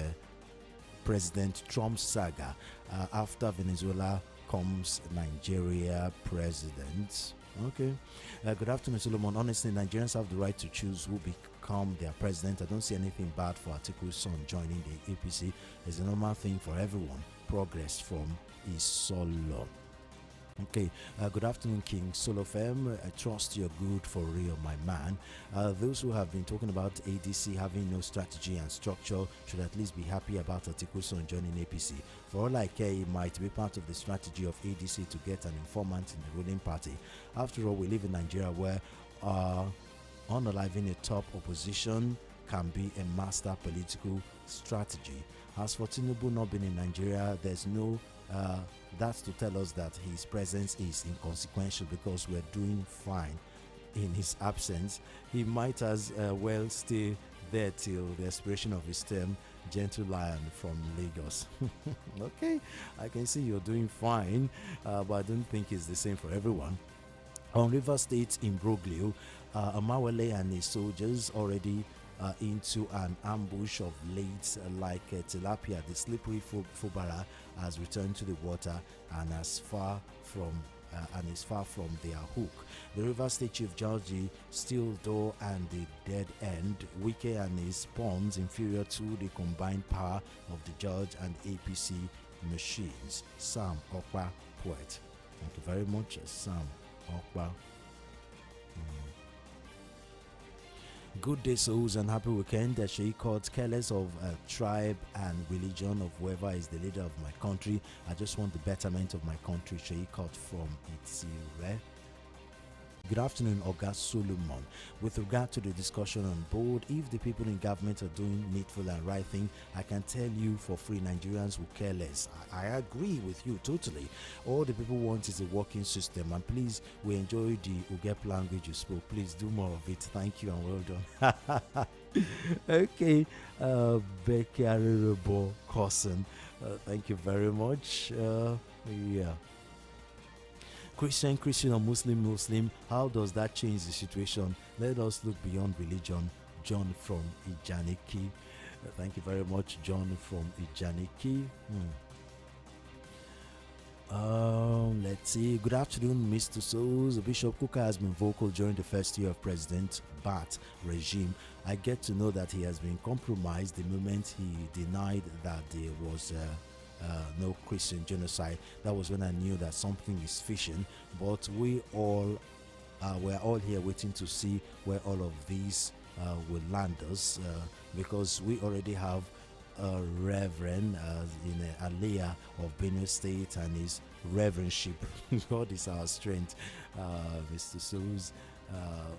President Trump saga. After Venezuela comes Nigeria president. Okay. Good afternoon, Solomon. Honestly, Nigerians have the right to choose who become their president. I don't see anything bad for Atiku's son joining the APC. It's a normal thing for everyone. Progress from Isolo. Okay, good afternoon, King Solofem. I trust you're good for real, my man. Those who have been talking about ADC having no strategy and structure should at least be happy about Atikuson joining APC. For all I care, it might be part of the strategy of ADC to get an informant in the ruling party. After all, we live in Nigeria where unaliving a top opposition can be a master political strategy. As for Tinubu not being in Nigeria, there's no that's to tell us that his presence is inconsequential because we're doing fine in his absence. He might as well stay there till the expiration of his term. Gentle Lion from Lagos. Okay, I can see you're doing fine, but I don't think it's the same for everyone. On River State in Broglio, Amawale and his soldiers already into an ambush of late like tilapia. The slippery Fubara has returned to the water and is far from their hook. The River State Chief Georgie Steel Door and the Dead End, Wike and his pawns inferior to the combined power of the judge and APC machines. Sam Okpa, poet. Thank you very much, Sam Okpa. Good day, souls, and happy weekend. She called careless of tribe and religion of whoever is the leader of my country. I just want the betterment of my country. She called from Itzire. Good afternoon, August Solomon. With regard to the discussion on board, if the people in government are doing needful and right thing, I can tell you for free, Nigerians will care less. I agree with you totally. All the people want is a working system, and please, we enjoy the Ugep language you spoke. Please do more of it. Thank you and well done. Okay, Becky Arrobo Cousin, thank you very much. Yeah. Christian or Muslim, how does that change the situation? Let us look beyond religion. John from Ijaniki. Thank you very much, John from Ijaniki. Let's see. Good afternoon, Mr. Souls. Bishop Kuka has been vocal during the first year of President Bat regime. I get to know that he has been compromised the moment he denied that there was no Christian genocide. That was when I knew that something is fishing. But we're all here waiting to see where all of these will land us, because we already have a reverend in Aliyah of Benue State and his reverendship. God is our strength. Mr. Souls,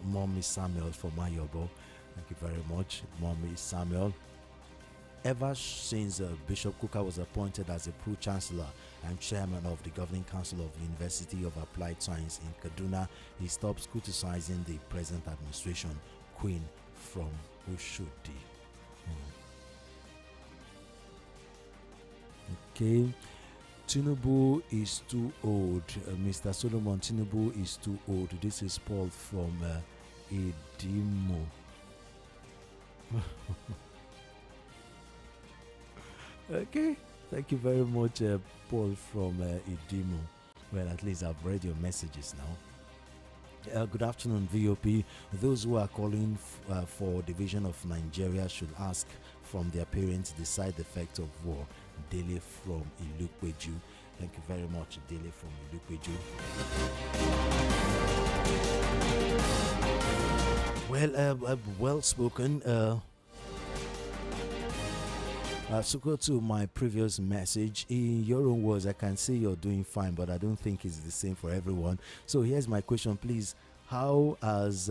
Mommy Samuel from Mayobo. Thank you very much, Mommy Samuel. Ever since Bishop Kuka was appointed as a pro-chancellor and chairman of the governing council of the University of Applied Science in Kaduna, he stops criticizing the present administration. Queen from Ushudi. Okay. Tinubu is too old. Mr. Solomon, Tinubu is too old. This is Paul from Edimo. Okay, thank you very much, Paul from Idimo. Well, at least I've read your messages now. Good afternoon, VOP. Those who are calling for division of Nigeria should ask from their parents the side effect of war. Daily from Ilukweju. Thank you very much, Dele from Ilupeju. Well spoken. So go to my previous message. In your own words, I can say you're doing fine, but I don't think it's the same for everyone. So here's my question, please. How does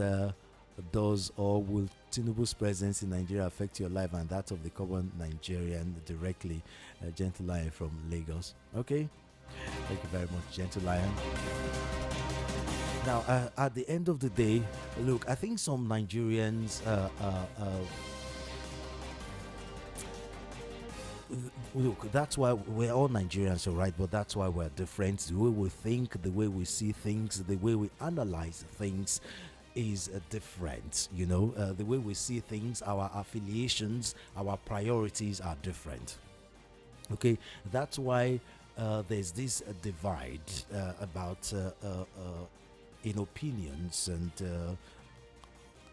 or will Tinubu's presence in Nigeria affect your life and that of the common Nigerian directly? Gentle Lion from Lagos. Okay. Thank you very much, Gentle Lion. Now, at the end of the day, look, I think some Nigerians look, that's why we're all Nigerians, all right, but that's why we're different. The way we think, the way we see things, the way we analyze things is different. The way we see things, our affiliations, our priorities are different. Okay, that's why there's this divide about in opinions and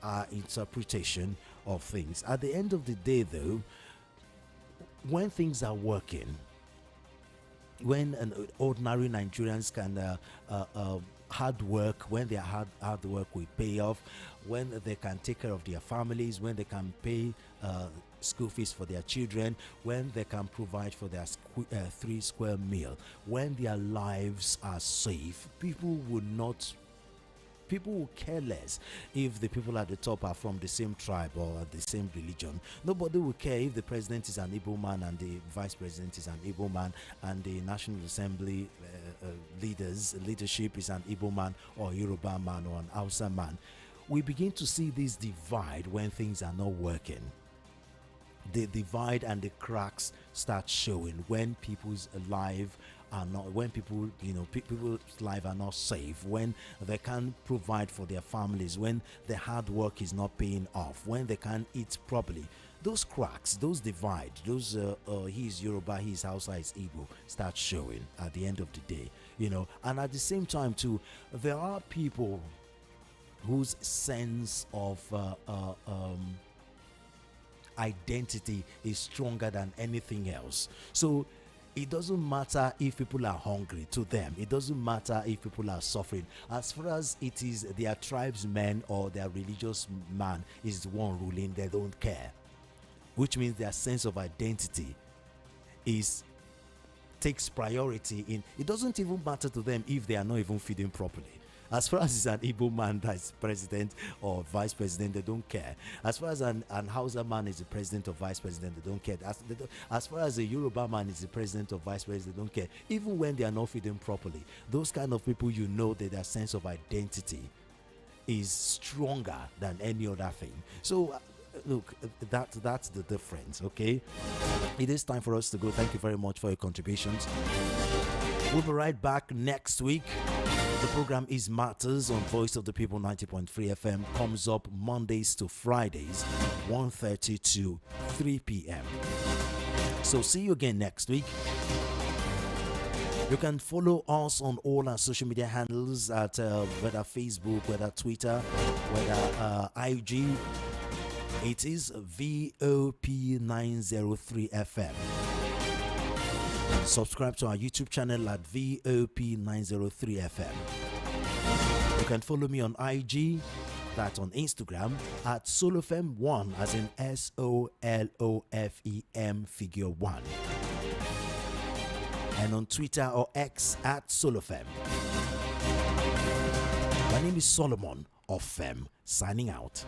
our interpretation of things. At the end of the day, though, when things are working, when an ordinary Nigerians can hard work, when their hard work will pay off, when they can take care of their families, when they can pay school fees for their children, when they can provide for their 3 square meal, when their lives are safe, people will care less if the people at the top are from the same tribe or the same religion. Nobody will care if the president is an Igbo man and the vice president is an Igbo man and the National Assembly leadership is an Igbo man or Yoruba man or an Hausa man. We begin to see this divide when things are not working. The divide and the cracks start showing when people's lives are not, when people's lives are not safe, when they can't provide for their families, when the hard work is not paying off, when they can't eat properly. Those cracks, those divide, those he's Yoruba, he's Hausa, he's Igbo start showing at the end of the day, And at the same time too, there are people whose sense of identity is stronger than anything else. So it doesn't matter if people are hungry to them. It doesn't matter if people are suffering. As far as it is their tribesmen or their religious man is the one ruling, they don't care. Which means their sense of identity takes priority in. It doesn't even matter to them if they are not even feeding properly. As far as it's an Igbo man that's president or vice president, they don't care. As far as an Hausa man is the president or vice president, they don't care. As far as a Yoruba man is the president or vice president, they don't care. Even when they are not feeding properly, those kind of people, that their sense of identity is stronger than any other thing. So look, that's the difference. Okay, it is time for us to go. Thank you very much for your contributions. We'll be right back next week. The program is Matters on Voice of the People 90.3 FM. Comes up Mondays to Fridays, 1:30 to 3 p.m. So see you again next week. You can follow us on all our social media handles at whether Facebook, whether Twitter, whether IG. It is VOP903 FM. Subscribe to our YouTube channel at VOP903 FM. You can follow me on IG, that's on Instagram, at Solofem1, as in SOLOFEM figure 1. And on Twitter or X at Solofem. My name is Solomon of Fem, signing out.